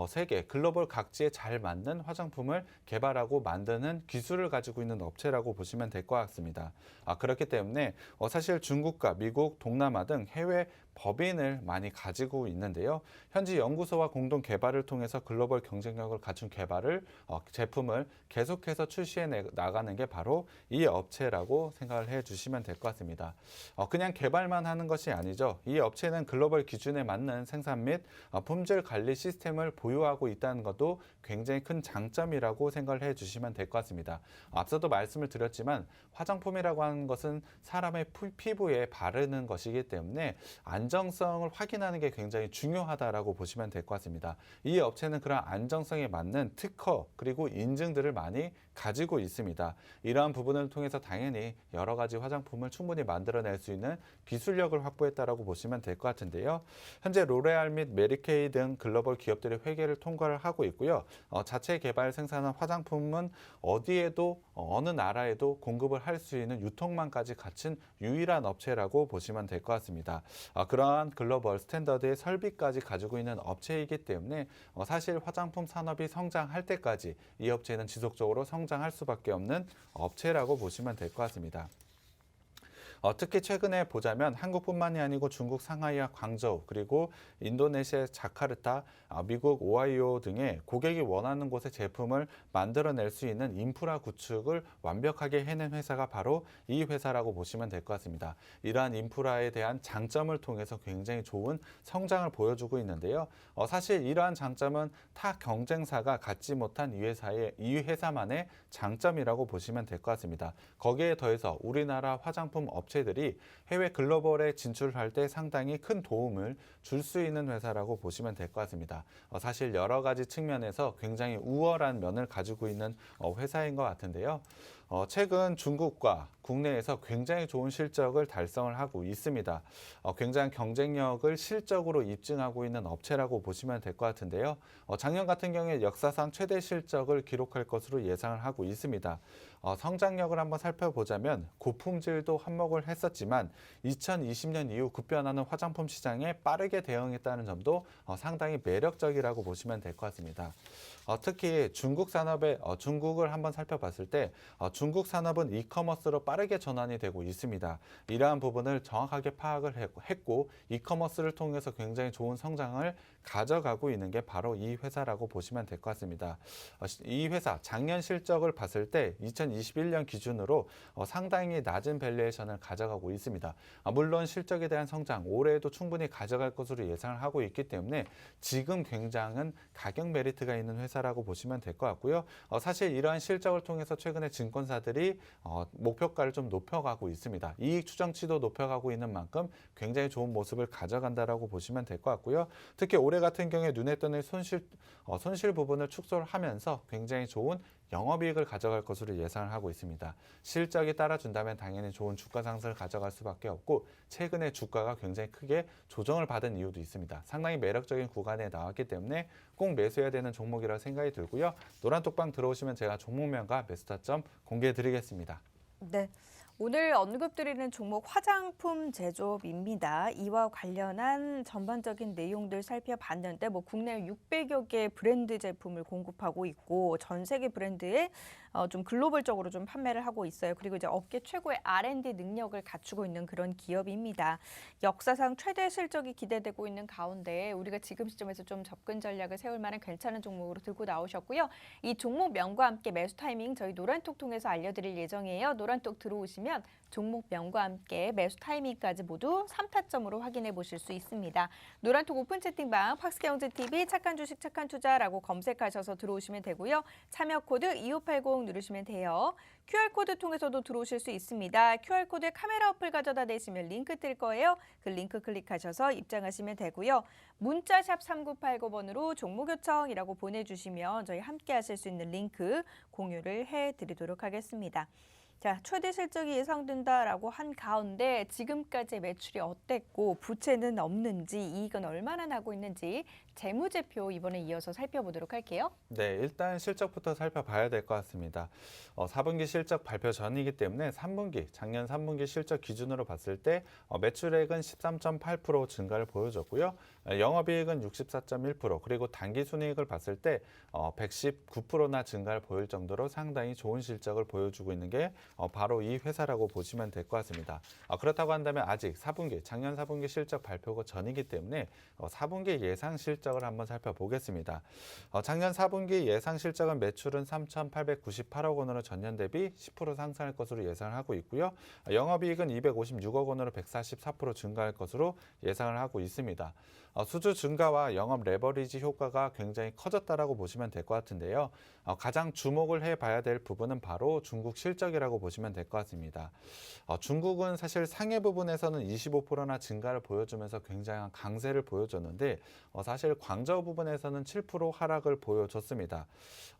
세계 글로벌 각지에 잘 맞는 화장품을 개발하고 만드는 기술을 가지고 있는 업체라고 보시면 될 것 같습니다. 그렇기 때문에 사실 중국과 미국, 동남아 등 해외 법인을 많이 가지고 있는데요. 현지 연구소와 공동 개발을 통해서 글로벌 경쟁력을 갖춘 제품을 계속해서 출시해 나가는 게 바로 이 업체라고 생각을 해 주시면 될 것 같습니다. 그냥 개발만 하는 것이 아니죠. 이 업체는 글로벌 기준에 맞는 생산 및 품질 관리 시스템을 보유하고 있다는 것도 굉장히 큰 장점이라고 생각을 해 주시면 될 것 같습니다. 앞서도 말씀을 드렸지만 화장품이라고 하는 것은 사람의 피부에 바르는 것이기 때문에 안정성을 확인하는 게 굉장히 중요하다라고 보시면 될 것 같습니다. 이 업체는 그런 안정성에 맞는 특허 그리고 인증들을 많이 가지고 있습니다. 이러한 부분을 통해서 당연히 여러 가지 화장품을 충분히 만들어낼 수 있는 기술력을 확보했다라고 보시면 될 것 같은데요. 현재 로레알 및 메리케이 등 글로벌 기업들의 회계를 통과를 하고 있고요. 자체 개발 생산한 화장품은 어디에도 어느 나라에도 공급을 할 수 있는 유통망까지 갖춘 유일한 업체라고 보시면 될 것 같습니다. 그러한 글로벌 스탠더드의 설비까지 가지고 있는 업체이기 때문에 사실 화장품 산업이 성장할 때까지 이 업체는 지속적으로 성장할 수밖에 없는 업체라고 보시면 될 것 같습니다. 특히 최근에 보자면 한국뿐만이 아니고 중국 상하이와 광저우 그리고 인도네시아 자카르타, 미국 오하이오 등의 고객이 원하는 곳에 제품을 만들어낼 수 있는 인프라 구축을 완벽하게 해낸 회사가 바로 이 회사라고 보시면 될 것 같습니다. 이러한 인프라에 대한 장점을 통해서 굉장히 좋은 성장을 보여주고 있는데요. 사실 이러한 장점은 타 경쟁사가 갖지 못한 이 회사만의 장점이라고 보시면 될 것 같습니다. 거기에 더해서 우리나라 화장품 업체들이 해외 글로벌에 진출할 때 상당히 큰 도움을 줄 수 있는 회사라고 보시면 될 것 같습니다. 사실 여러 가지 측면에서 굉장히 우월한 면을 가지고 있는 회사인 것 같은데요. 최근 중국과 국내에서 굉장히 좋은 실적을 달성을 하고 있습니다. 굉장한 경쟁력을 실적으로 입증하고 있는 업체라고 보시면 될 것 같은데요. 작년 같은 경우에 역사상 최대 실적을 기록할 것으로 예상을 하고 있습니다. 성장력을 한번 살펴보자면 고품질도 한몫을 했었지만 2020년 이후 급변하는 화장품 시장에 빠르게 대응했다는 점도 상당히 매력적이라고 보시면 될 것 같습니다. 특히 중국을 한번 살펴봤을 때 중국 산업은 이커머스로 빠르게 전환이 되고 있습니다. 이러한 부분을 정확하게 파악을 했고 이커머스를 통해서 굉장히 좋은 성장을 가져가고 있는 게 바로 이 회사라고 보시면 될 것 같습니다. 이 회사 작년 실적을 봤을 때 2021년 기준으로 상당히 낮은 밸류에이션을 가져가고 있습니다. 물론 실적에 대한 성장 올해에도 충분히 가져갈 것으로 예상을 하고 있기 때문에 지금 굉장한 가격 메리트가 있는 회사라고 보시면 될 것 같고요. 사실 이러한 실적을 통해서 최근에 증권사들이 목표가를 좀 높여가고 있습니다. 이익 추정치도 높여가고 있는 만큼 굉장히 좋은 모습을 가져간다라고 보시면 될 것 같고요. 특히 올해 같은 경우에 눈에 띄는 손실 부분을 축소를 하면서 굉장히 좋은 영업이익을 가져갈 것으로 예상을 하고 있습니다. 실적이 따라준다면 당연히 좋은 주가 상승을 가져갈 수밖에 없고 최근에 주가가 굉장히 크게 조정을 받은 이유도 있습니다. 상당히 매력적인 구간에 나왔기 때문에 꼭 매수해야 되는 종목이라고 생각이 들고요. 노란톡방 들어오시면 제가 종목명과 매수 타점 공개해 드리겠습니다. 네. 오늘 언급드리는 종목 화장품 제조업입니다. 이와 관련한 전반적인 내용들 살펴봤는데 국내 600여 개 브랜드 제품을 공급하고 있고 전 세계 브랜드에 좀 글로벌적으로 좀 판매를 하고 있어요. 그리고 이제 업계 최고의 R&D 능력을 갖추고 있는 그런 기업입니다. 역사상 최대 실적이 기대되고 있는 가운데 우리가 지금 시점에서 좀 접근 전략을 세울 만한 괜찮은 종목으로 들고 나오셨고요. 이 종목명과 함께 매수 타이밍 저희 노란톡 통해서 알려드릴 예정이에요. 노란톡 들어오시면 종목명과 함께 매수 타이밍까지 모두 3타점으로 확인해 보실 수 있습니다. 노란톡 오픈 채팅방 팍스경제TV 착한 주식 착한 투자라고 검색하셔서 들어오시면 되고요. 참여 코드 2580 누르시면 돼요. QR코드 통해서도 들어오실 수 있습니다. QR코드에 카메라 어플 가져다 대시면 링크 뜰 거예요. 그 링크 클릭하셔서 입장하시면 되고요. 문자샵 3989번으로 종목 요청이라고 보내주시면 저희 함께 하실 수 있는 링크 공유를 해드리도록 하겠습니다. 자, 최대 실적이 예상된다라고 한 가운데 지금까지 매출이 어땠고 부채는 없는지 이익은 얼마나 나고 있는지 재무제표 이번에 이어서 살펴보도록 할게요. 네, 일단 실적부터 살펴봐야 될 것 같습니다. 4분기 실적 발표 전이기 때문에 3분기, 작년 3분기 실적 기준으로 봤을 때 매출액은 13.8% 증가를 보여줬고요. 영업이익은 64.1%, 그리고 당기순이익을 봤을 때 119%나 증가를 보일 정도로 상당히 좋은 실적을 보여주고 있는 게 바로 이 회사라고 보시면 될 것 같습니다. 그렇다고 한다면 아직 4분기, 작년 4분기 실적 발표가 전이기 때문에 4분기 예상 실적을 한번 살펴보겠습니다. 작년 4분기 예상 실적은 매출은 3,898억 원으로 전년 대비 10% 상승할 것으로 예상을 하고 있고요. 영업이익은 256억 원으로 144% 증가할 것으로 예상을 하고 있습니다. 수주 증가와 영업 레버리지 효과가 굉장히 커졌다라고 보시면 될 것 같은데요. 가장 주목을 해봐야 될 부분은 바로 중국 실적이라고 보시면 될 것 같습니다. 중국은 사실 상해 부분에서는 25%나 증가를 보여주면서 굉장한 강세를 보여줬는데 사실 광저우 부분에서는 7% 하락을 보여줬습니다.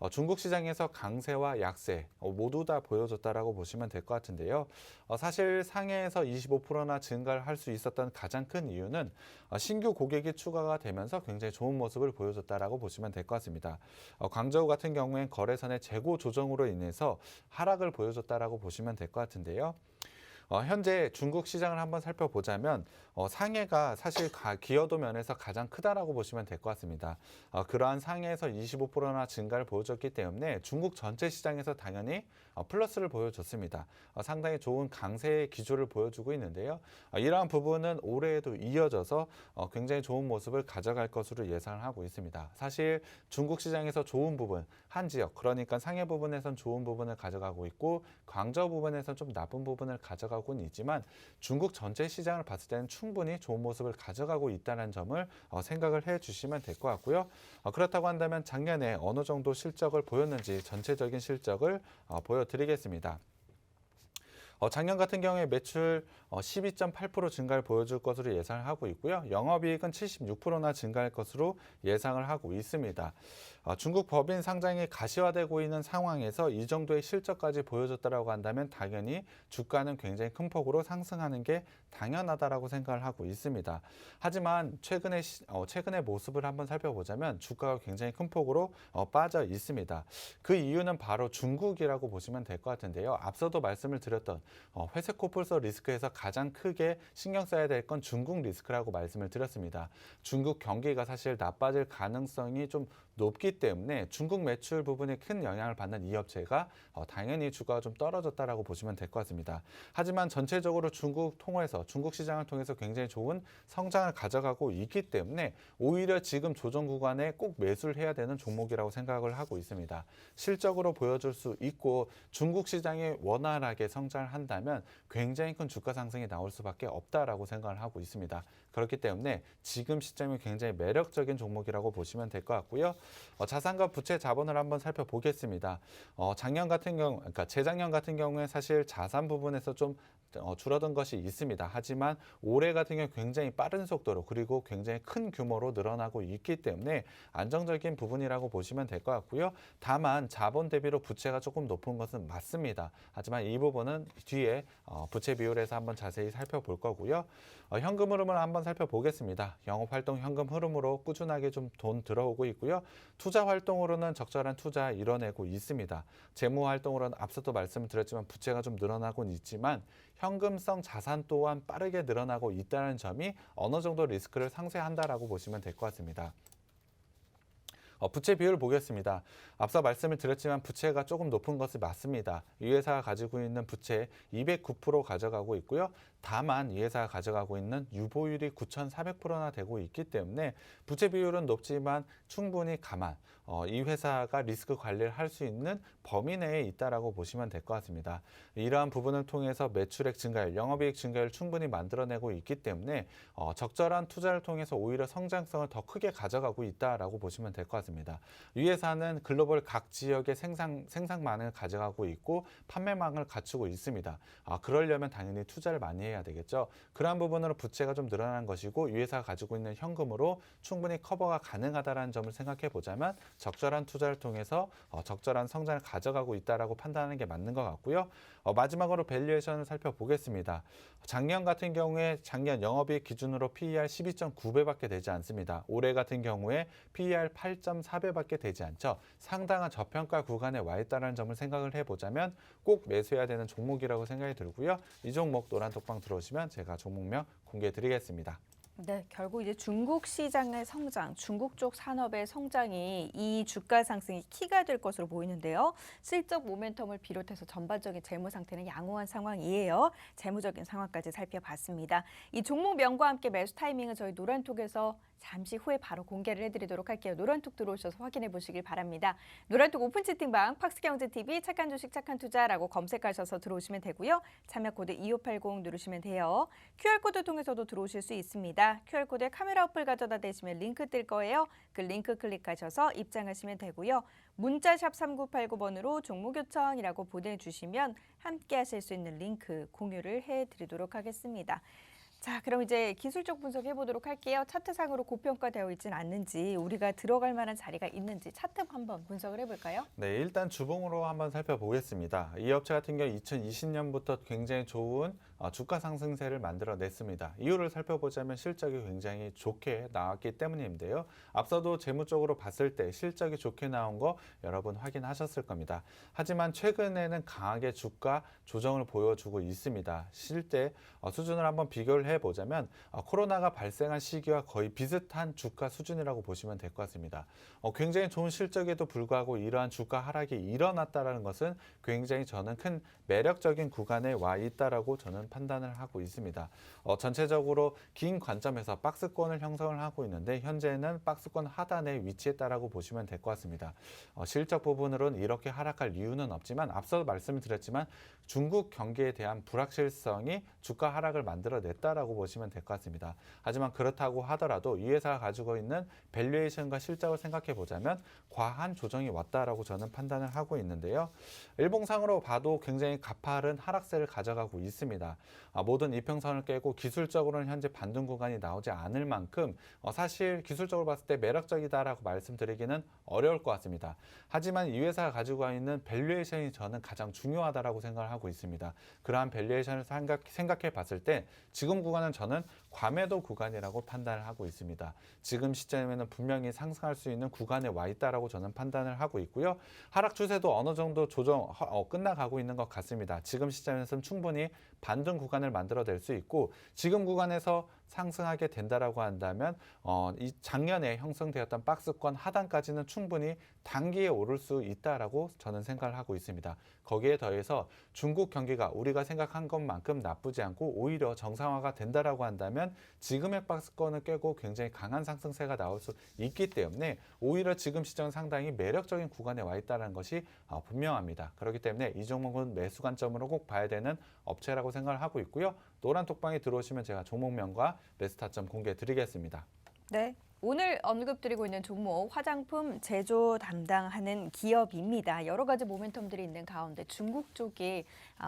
중국 시장에서 강세와 약세 모두 다 보여줬다라고 보시면 될 것 같은데요. 사실 상해에서 25%나 증가를 할 수 있었던 가장 큰 이유는 신규 고객이 추가가 되면서 굉장히 좋은 모습을 보여줬다라고 보시면 될 것 같습니다. 광저우 같은 경우엔 거래선의 재고 조정으로 인해서 하락을 보여줬다라고 보시면 될 것 같은데요. 현재 중국 시장을 한번 살펴보자면 상해가 사실 기여도 면에서 가장 크다라고 보시면 될 것 같습니다. 그러한 상해에서 25%나 증가를 보여줬기 때문에 중국 전체 시장에서 당연히 플러스를 보여줬습니다. 상당히 좋은 강세의 기조를 보여주고 있는데요. 이러한 부분은 올해에도 이어져서 굉장히 좋은 모습을 가져갈 것으로 예상을 하고 있습니다. 사실 중국 시장에서 좋은 부분, 한 지역, 그러니까 상해 부분에선 좋은 부분을 가져가고 있고 광저우 부분에선 좀 나쁜 부분을 가져가고는 있지만 중국 전체 시장을 봤을 때는 충분히 좋은 모습을 가져가고 있다는 점을 생각을 해주시면 될 것 같고요. 그렇다고 한다면 작년에 어느 정도 실적을 보였는지 전체적인 실적을 보여드리겠습니다. 작년 같은 경우에 매출 12.8% 증가를 보여줄 것으로 예상을 하고 있고요. 영업이익은 76%나 증가할 것으로 예상을 하고 있습니다. 중국 법인 상장이 가시화되고 있는 상황에서 이 정도의 실적까지 보여줬다라고 한다면 당연히 주가는 굉장히 큰 폭으로 상승하는 게 당연하다라고 생각을 하고 있습니다. 하지만 최근의 모습을 한번 살펴보자면 주가가 굉장히 큰 폭으로 빠져 있습니다. 그 이유는 바로 중국이라고 보시면 될 것 같은데요. 앞서도 말씀을 드렸던 회색 코뿔소 리스크에서 가장 크게 신경 써야 될 건 중국 리스크라고 말씀을 드렸습니다. 중국 경기가 사실 나빠질 가능성이 좀 높기 때문에 중국 매출 부분에 큰 영향을 받는 이 업체가 당연히 주가가 좀 떨어졌다라고 보시면 될 것 같습니다. 하지만 전체적으로 중국 시장을 통해서 굉장히 좋은 성장을 가져가고 있기 때문에 오히려 지금 조정 구간에 꼭 매수를 해야 되는 종목이라고 생각을 하고 있습니다. 실적으로 보여줄 수 있고 중국 시장이 원활하게 성장을 한다면 굉장히 큰 주가 상승이 나올 수밖에 없다라고 생각을 하고 있습니다. 그렇기 때문에 지금 시점이 굉장히 매력적인 종목이라고 보시면 될 것 같고요. 자산과 부채 자본을 한번 살펴보겠습니다. 그러니까 재작년 같은 경우에 사실 자산 부분에서 좀 줄어든 것이 있습니다. 하지만 올해 같은 경우 굉장히 빠른 속도로 그리고 굉장히 큰 규모로 늘어나고 있기 때문에 안정적인 부분이라고 보시면 될 것 같고요. 다만 자본 대비로 부채가 조금 높은 것은 맞습니다. 하지만 이 부분은 뒤에 부채 비율에서 한번 자세히 살펴볼 거고요. 현금 흐름을 한번 살펴보겠습니다. 영업활동 현금 흐름으로 꾸준하게 좀 돈 들어오고 있고요. 투자 활동으로는 적절한 투자 이뤄내고 있습니다. 재무 활동으로는 앞서도 말씀드렸지만 부채가 좀 늘어나고 있지만 현금성 자산 또한 빠르게 늘어나고 있다는 점이 어느 정도 리스크를 상쇄한다라고 보시면 될 것 같습니다. 부채 비율을 보겠습니다. 앞서 말씀을 드렸지만 부채가 조금 높은 것이 맞습니다. 이 회사가 가지고 있는 부채 209% 가져가고 있고요. 다만 이 회사가 가져가고 있는 유보율이 9,400%나 되고 있기 때문에 부채 비율은 높지만 충분히 이 회사가 리스크 관리를 할 수 있는 범위 내에 있다라고 보시면 될 것 같습니다. 이러한 부분을 통해서 매출액 증가율, 영업이익 증가율을 충분히 만들어내고 있기 때문에 적절한 투자를 통해서 오히려 성장성을 더 크게 가져가고 있다라고 보시면 될 것 같습니다. 이 회사는 글로벌 각 지역의 생산망을 가져가고 있고 판매망을 갖추고 있습니다. 그러려면 당연히 투자를 많이 해야 되겠죠. 그러한 부분으로 부채가 좀 늘어난 것이고 이 회사가 가지고 있는 현금으로 충분히 커버가 가능하다는 점을 생각해 보자면 적절한 투자를 통해서 적절한 성장을 가져가고 있다라고 판단하는 게 맞는 것 같고요. 마지막으로 밸류에이션을 살펴보겠습니다. 작년 같은 경우에 작년 영업이익 기준으로 PER 12.9배밖에 되지 않습니다. 올해 같은 경우에 PER 8.4배밖에 되지 않죠. 상당한 저평가 구간에 와 있다는 점을 생각을 해보자면 꼭 매수해야 되는 종목이라고 생각이 들고요. 이 종목 노란톡방 들어오시면 제가 종목명 공개해 드리겠습니다. 네, 결국 이제 중국 시장의 성장, 중국 쪽 산업의 성장이 이 주가 상승이 키가 될 것으로 보이는데요. 실적 모멘텀을 비롯해서 전반적인 재무 상태는 양호한 상황이에요. 재무적인 상황까지 살펴봤습니다. 이 종목명과 함께 매수 타이밍은 저희 노란톡에서 잠시 후에 바로 공개를 해드리도록 할게요. 노란톡 들어오셔서 확인해 보시길 바랍니다. 노란톡 오픈 채팅방 팍스경제TV 착한 주식 착한 투자라고 검색하셔서 들어오시면 되고요. 참여 코드 2580 누르시면 돼요. QR코드 통해서도 들어오실 수 있습니다. QR코드에 카메라 어플 가져다 대시면 링크 뜰 거예요. 그 링크 클릭하셔서 입장하시면 되고요. 문자샵 3989번으로 종목 요청이라고 보내주시면 함께 하실 수 있는 링크 공유를 해드리도록 하겠습니다. 자, 그럼 이제 기술적 분석해 보도록 할게요. 차트상으로 고평가되어 있지는 않는지, 우리가 들어갈 만한 자리가 있는지 차트 한번 분석을 해볼까요? 네, 일단 주봉으로 한번 살펴보겠습니다. 이 업체 같은 경우 2020년부터 굉장히 좋은 주가 상승세를 만들어냈습니다. 이유를 살펴보자면 실적이 굉장히 좋게 나왔기 때문인데요. 앞서도 재무적으로 봤을 때 실적이 좋게 나온 거 여러분 확인하셨을 겁니다. 하지만 최근에는 강하게 주가 조정을 보여주고 있습니다. 실제 수준을 한번 비교를 해보자면 코로나가 발생한 시기와 거의 비슷한 주가 수준이라고 보시면 될 것 같습니다. 굉장히 좋은 실적에도 불구하고 이러한 주가 하락이 일어났다는 것은 굉장히 저는 큰 매력적인 구간에 와 있다라고 저는 판단을 하고 있습니다. 전체적으로 긴 관점에서 박스권을 형성을 하고 있는데 현재는 박스권 하단에 위치했다라고 보시면 될 것 같습니다. 실적 부분으로는 이렇게 하락할 이유는 없지만 앞서 말씀드렸지만 중국 경기에 대한 불확실성이 주가 하락을 만들어냈다라고 보시면 될 것 같습니다. 하지만 그렇다고 하더라도 이 회사가 가지고 있는 밸류에이션과 실적을 생각해 보자면 과한 조정이 왔다라고 저는 판단을 하고 있는데요. 일봉상으로 봐도 굉장히 가파른 하락세를 가져가고 있습니다. 모든 이평선을 깨고 기술적으로는 현재 반등 구간이 나오지 않을 만큼 사실 기술적으로 봤을 때 매력적이다라고 말씀드리기는 어려울 것 같습니다. 하지만 이 회사가 가지고 있는 밸류에이션이 저는 가장 중요하다라고 생각을 하고 있습니다. 그러한 밸류에이션을 생각해 봤을 때 지금 구간은 저는 과매도 구간이라고 판단을 하고 있습니다. 지금 시점에는 분명히 상승할 수 있는 구간에 와 있다라고 저는 판단을 하고 있고요. 하락 추세도 어느 정도 끝나가고 있는 것 같습니다. 지금 시점에서는 충분히 반등 구간을 만들어낼 수 있고 지금 구간에서 상승하게 된다라고 한다면 이 작년에 형성되었던 박스권 하단까지는 충분히 단기에 오를 수 있다라고 저는 생각을 하고 있습니다. 거기에 더해서 중국 경기가 우리가 생각한 것만큼 나쁘지 않고 오히려 정상화가 된다라고 한다면 지금의 박스권을 깨고 굉장히 강한 상승세가 나올 수 있기 때문에 오히려 지금 시점 상당히 매력적인 구간에 와 있다는 것이 분명합니다. 그렇기 때문에 이 종목은 매수 관점으로 꼭 봐야 되는 업체라고 생각을 하고 있고요. 노란 톡방에 들어오시면 제가 종목명과 매수 타점 공개해 드리겠습니다. 네. 오늘 언급드리고 있는 종목 화장품 제조 담당하는 기업입니다. 여러 가지 모멘텀들이 있는 가운데 중국 쪽이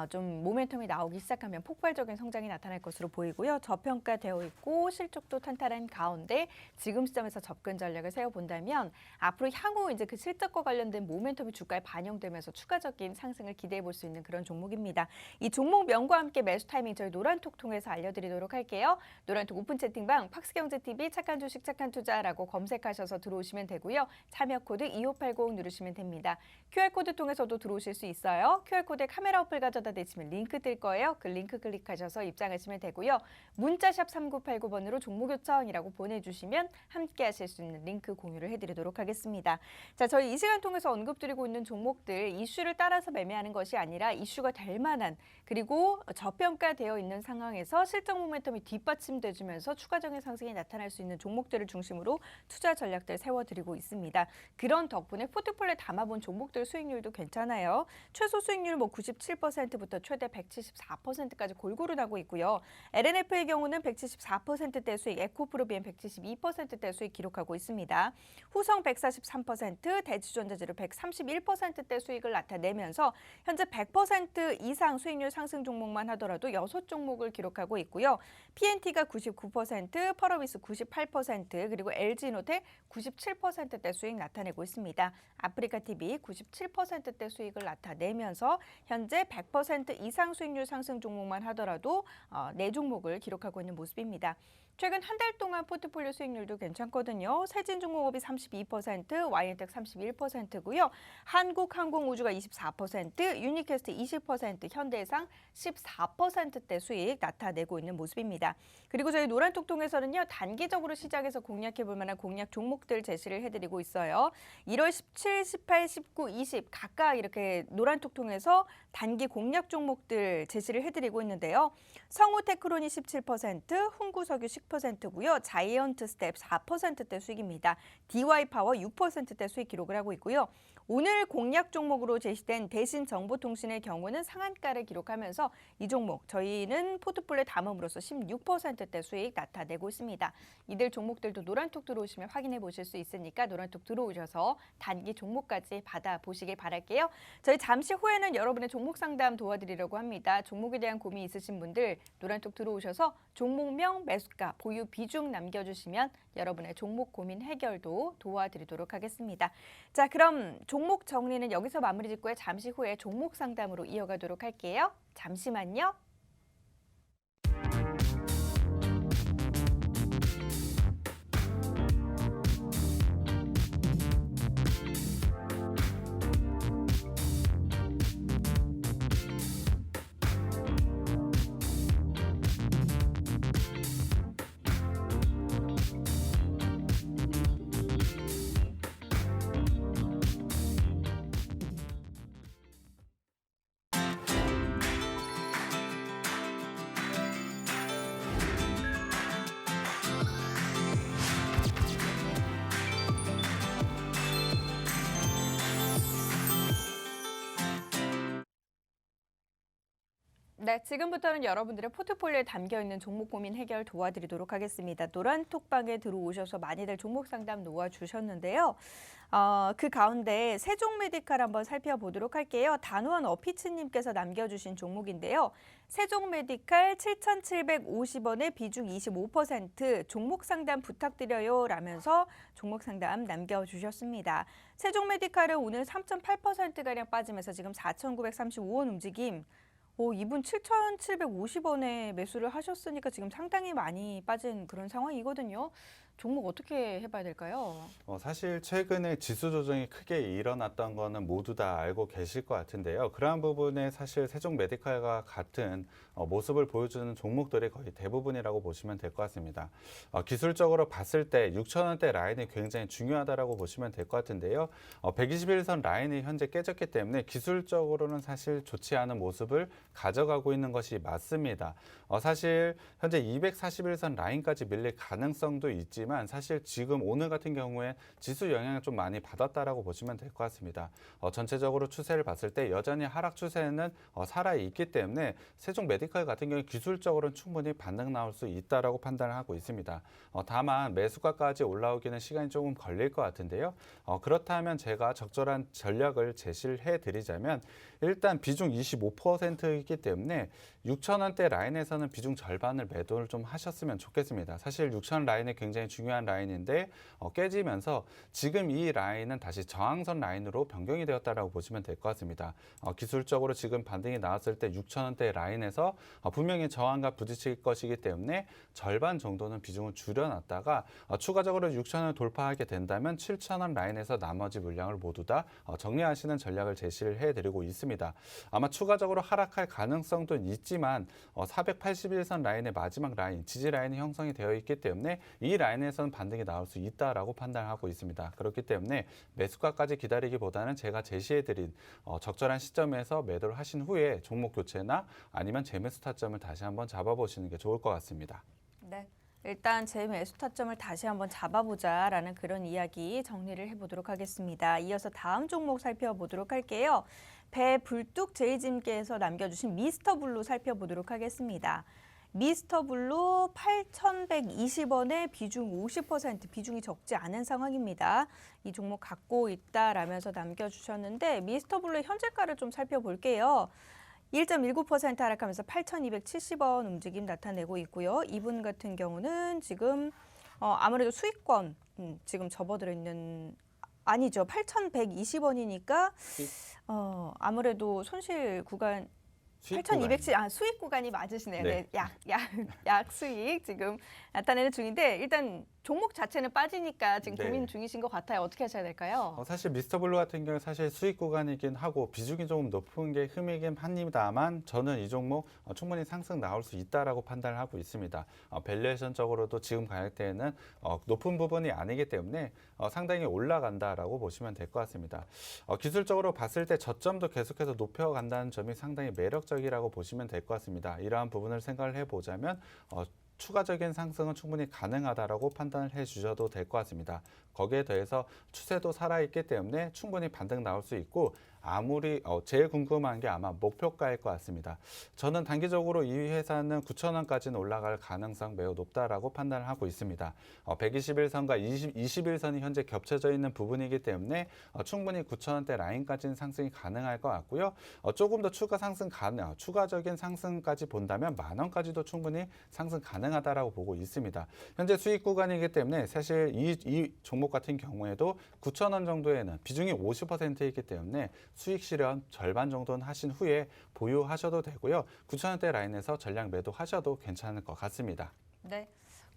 좀 모멘텀이 나오기 시작하면 폭발적인 성장이 나타날 것으로 보이고요. 저평가되어 있고 실적도 탄탄한 가운데 지금 시점에서 접근 전략을 세워본다면 앞으로 향후 이제 그 실적과 관련된 모멘텀이 주가에 반영되면서 추가적인 상승을 기대해 볼 수 있는 그런 종목입니다. 이 종목명과 함께 매수 타이밍 저희 노란톡 통해서 알려드리도록 할게요. 노란톡 오픈 채팅방 팍스경제TV 착한 주식 착한 투자라고 검색하셔서 들어오시면 되고요. 참여 코드 2580 누르시면 됩니다. QR코드 통해서도 들어오실 수 있어요. QR코드에 카메라 어플 가져다 대시면 링크 뜰 거예요. 그 링크 클릭하셔서 입장하시면 되고요. 문자샵 3989번으로 종목 요청이라고 보내주시면 함께 하실 수 있는 링크 공유를 해드리도록 하겠습니다. 자, 저희 이 시간 통해서 언급드리고 있는 종목들 이슈를 따라서 매매하는 것이 아니라 이슈가 될 만한 그리고 저평가되어 있는 상황에서 실적 모멘텀이 뒷받침돼주면서 추가적인 상승이 나타날 수 있는 종목들을 중심으로 투자 전략들 세워드리고 있습니다. 그런 덕분에 포트폴리오에 담아본 종목들 수익률도 괜찮아요. 최소 수익률 97%부터 최대 174%까지 골고루 나고 있고요. LNF의 경우는 174%대 수익, 에코프로비엔 172%대 수익 기록하고 있습니다. 후성 143%, 대치전자재료 131%대 수익을 나타내면서 현재 100% 이상 수익률 상승 종목만 하더라도 6종목을 기록하고 있고요. PNT가 99%, 펄어비스 98%, 그리고 LG노텍 97%대 수익 나타내고 있습니다. 아프리카TV 97%대 수익을 나타내면서 현재 100% 이상 수익률 상승 종목만 하더라도 4종목을 기록하고 있는 모습입니다. 최근 한 달 동안 포트폴리오 수익률도 괜찮거든요. 세진중공업이 32%, YN텍 31%고요. 한국항공우주가 24%, 유니캐스트 20%, 현대해상 14%대 수익 나타내고 있는 모습입니다. 그리고 저희 노란톡 통해서는요. 단기적으로 시작해서 공략해볼 만한 공략 종목들 제시를 해드리고 있어요. 1월 17, 18, 19, 20 각각 이렇게 노란톡 통해서 단기 공략 종목들 제시를 해드리고 있는데요. 성우테크론이 17%, 훈구석유 10%고요. 자이언트 스텝 4%대 수익입니다. DY파워 6%대 수익 기록을 하고 있고요. 오늘 공략 종목으로 제시된 대신정보통신의 경우는 상한가를 기록하면서 이 종목 저희는 포트폴리오에 담음으로써 16%대 수익 나타내고 있습니다. 이들 종목들도 노란톡 들어오시면 확인해 보실 수 있으니까 노란톡 들어오셔서 단기 종목까지 받아보시길 바랄게요. 저희 잠시 후에는 여러분의 종목 상담 도와드리려고 합니다. 종목에 대한 고민 있으신 분들 노란톡 들어오셔서 종목명, 매수가, 보유 비중 남겨주시면 여러분의 종목 고민 해결도 도와드리도록 하겠습니다. 자, 그럼 종목 정리는 여기서 마무리 짓고요. 잠시 후에 종목 상담으로 이어가도록 할게요. 잠시만요. 네, 지금부터는 여러분들의 포트폴리오에 담겨있는 종목 고민 해결 도와드리도록 하겠습니다. 노란 톡방에 들어오셔서 많이들 종목 상담 놓아주셨는데요. 그 가운데 세종메디칼 한번 살펴보도록 할게요. 단원 어피츠님께서 남겨주신 종목인데요. 세종메디칼 7,750원에 비중 25% 종목 상담 부탁드려요 라면서 종목 상담 남겨주셨습니다. 세종메디칼은 오늘 3.8%가량 빠지면서 지금 4,935원 움직임. 이분 7,750원에 매수를 하셨으니까 지금 상당히 많이 빠진 그런 상황이거든요. 종목 어떻게 해봐야 될까요? 사실 최근에 지수 조정이 크게 일어났던 거는 모두 다 알고 계실 것 같은데요. 그러한 부분에 사실 세종메디칼과 같은 모습을 보여주는 종목들이 거의 대부분이라고 보시면 될 것 같습니다. 기술적으로 봤을 때 6,000원대 라인이 굉장히 중요하다고 보시면 될 것 같은데요. 121선 라인이 현재 깨졌기 때문에 기술적으로는 사실 좋지 않은 모습을 가져가고 있는 것이 맞습니다. 사실 현재 241선 라인까지 밀릴 가능성도 있지만 있지만 사실 지금 오늘 같은 경우에 지수 영향을 좀 많이 받았다라고 보시면 될 것 같습니다. 전체적으로 추세를 봤을 때 여전히 하락 추세는 살아있기 때문에 세종 메디컬 같은 경우 기술적으로는 충분히 반등 나올 수 있다라고 판단을 하고 있습니다. 다만 매수가까지 올라오기는 시간이 조금 걸릴 것 같은데요. 그렇다면 제가 적절한 전략을 제시를 해드리자면 일단 비중 25%이기 때문에 6,000원대 라인에서는 비중 절반을 매도를 좀 하셨으면 좋겠습니다. 사실 6,000원 라인이 굉장히 중요한 라인인데 깨지면서 지금 이 라인은 다시 저항선 라인으로 변경이 되었다라고 보시면 될 것 같습니다. 기술적으로 지금 반등이 나왔을 때 6,000원대 라인에서 분명히 저항과 부딪힐 것이기 때문에 절반 정도는 비중을 줄여놨다가 추가적으로 6,000원을 돌파하게 된다면 7,000원 라인에서 나머지 물량을 모두 다 정리하시는 전략을 제시를 해드리고 있습니다. 아마 추가적으로 하락할 가능성도 있지만 481선 라인의 마지막 라인, 지지 라인이 형성이 되어 있기 때문에 이 라인에서는 반등이 나올 수 있다라고 판단하고 있습니다. 그렇기 때문에 매수가까지 기다리기보다는 제가 제시해드린 적절한 시점에서 매도를 하신 후에 종목 교체나 아니면 재매수 타점을 다시 한번 잡아보시는 게 좋을 것 같습니다. 네. 일단 재매수 타점을 다시 한번 잡아보자라는 그런 이야기 정리를 해보도록 하겠습니다. 이어서 다음 종목 살펴보도록 할게요. 배불뚝 제이짐께서 남겨주신 미스터블루 살펴보도록 하겠습니다. 미스터블루 8,120원에 비중 50%, 비중이 적지 않은 상황입니다. 이 종목 갖고 있다라면서 남겨주셨는데 미스터블루의 현재가를 좀 살펴볼게요. 1.19% 하락하면서 8,270원 움직임 나타내고 있고요. 이분 같은 경우는 지금 아무래도 수익권 지금 접어들어 있는 아니죠. 8,120원이니까 아무래도 손실 구간 8,210 수익 구간이 맞으시네요. 네. 네, 약 수익 지금 나타내는 중인데 일단 종목 자체는 빠지니까 지금 네. 고민 중이신 것 같아요. 어떻게 하셔야 될까요? 사실 미스터블루 같은 경우는 사실 수익 구간이긴 하고 비중이 조금 높은 게 흠이긴 합니다만 저는 이 종목 충분히 상승 나올 수 있다라고 판단을 하고 있습니다. 밸류에이션적으로도 지금 가격대에는 높은 부분이 아니기 때문에 상당히 올라간다라고 보시면 될 것 같습니다. 기술적으로 봤을 때 저점도 계속해서 높여간다는 점이 상당히 매력적이라고 보시면 될 것 같습니다. 이러한 부분을 생각을 해보자면 추가적인 상승은 충분히 가능하다라고 판단을 해주셔도 될 것 같습니다. 거기에 더해서 추세도 살아있기 때문에 충분히 반등 나올 수 있고 아무리 제일 궁금한 게 아마 목표가일 것 같습니다. 저는 단기적으로 이 회사는 9,000원까지는 올라갈 가능성 매우 높다라고 판단을 하고 있습니다. 121선과 21선이 현재 겹쳐져 있는 부분이기 때문에 충분히 9,000원대 라인까지는 상승이 가능할 것 같고요. 조금 더 추가적인 상승까지 본다면 10,000원까지도 충분히 상승 가능하다라고 보고 있습니다. 현재 수익 구간이기 때문에 사실 이 종목 같은 경우에도 9,000원 정도에는 비중이 50%이기 때문에 수익 실현 절반 정도는 하신 후에 보유하셔도 되고요. 9,000원대 라인에서 전량 매도하셔도 괜찮을 것 같습니다. 네.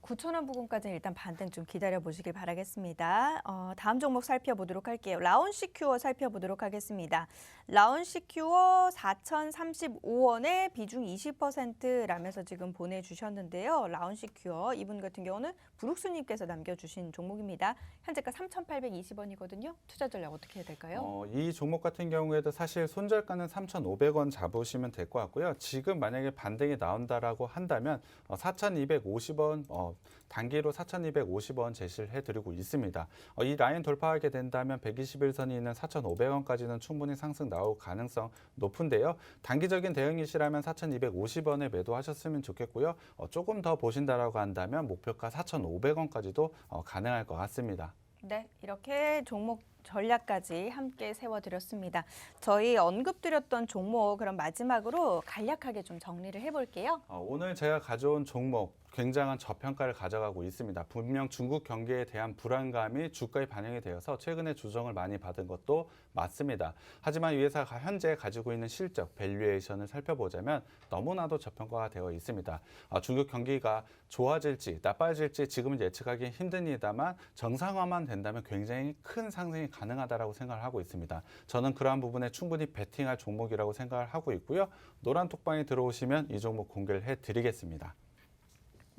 9,000원 부근까지는 일단 반등 좀 기다려 보시길 바라겠습니다. 다음 종목 살펴보도록 할게요. 라온시큐어 살펴보도록 하겠습니다. 라온시큐어 4,035원에 비중 20%라면서 지금 보내주셨는데요. 라온시큐어 이분 같은 경우는 브룩스님께서 남겨주신 종목입니다. 현재가 3,820원이거든요. 투자 전략 어떻게 해야 될까요? 이 종목 같은 경우에도 사실 손절가는 3,500원 잡으시면 될 것 같고요. 지금 만약에 반등이 나온다라고 한다면 4,250원 단기로 4,250원 제시를 해드리고 있습니다. 이 라인 돌파하게 된다면 121선이 있는 4,500원까지는 충분히 상승 나올 가능성 높은데요. 단기적인 대응이시라면 4,250원에 매도하셨으면 좋겠고요. 조금 더 보신다라고 한다면 목표가 4,500원까지도 가능할 것 같습니다. 네, 이렇게 종목 전략까지 함께 세워드렸습니다. 저희 언급드렸던 종목 그럼 마지막으로 간략하게 좀 정리를 해볼게요. 오늘 제가 가져온 종목 굉장한 저평가를 가져가고 있습니다. 분명 중국 경기에 대한 불안감이 주가에 반영이 되어서 최근에 조정을 많이 받은 것도 맞습니다. 하지만 이 회사가 현재 가지고 있는 실적, 밸류에이션을 살펴보자면 너무나도 저평가가 되어 있습니다. 중국 경기가 좋아질지 나빠질지 지금은 예측하기 힘듭니다만 정상화만 된다면 굉장히 큰 상승이 가능하다고 생각을 하고 있습니다. 저는 그러한 부분에 충분히 베팅할 종목이라고 생각을 하고 있고요. 노란 톡방에 들어오시면 이 종목 공개를 해드리겠습니다.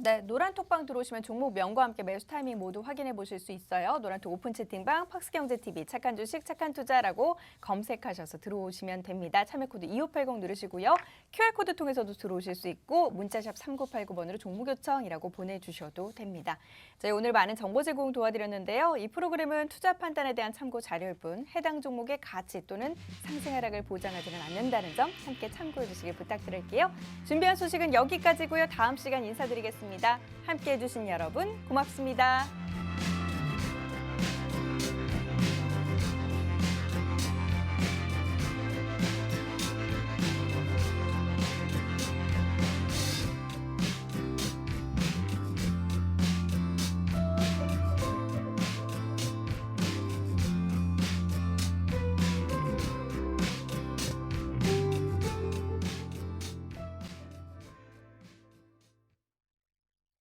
네, 노란톡방 들어오시면 종목명과 함께 매수 타이밍 모두 확인해 보실 수 있어요. 노란톡 오픈 채팅방 팍스경제TV 착한 주식 착한 투자라고 검색하셔서 들어오시면 됩니다. 참여 코드 2580 누르시고요. QR코드 통해서도 들어오실 수 있고 문자샵 3989번으로 종목 요청이라고 보내주셔도 됩니다. 저희 오늘 많은 정보 제공 도와드렸는데요. 이 프로그램은 투자 판단에 대한 참고 자료일 뿐 해당 종목의 가치 또는 상승 하락을 보장하지는 않는다는 점 함께 참고해 주시길 부탁드릴게요. 준비한 소식은 여기까지고요. 다음 시간 인사드리겠습니다. 함께해 주신 여러분 고맙습니다.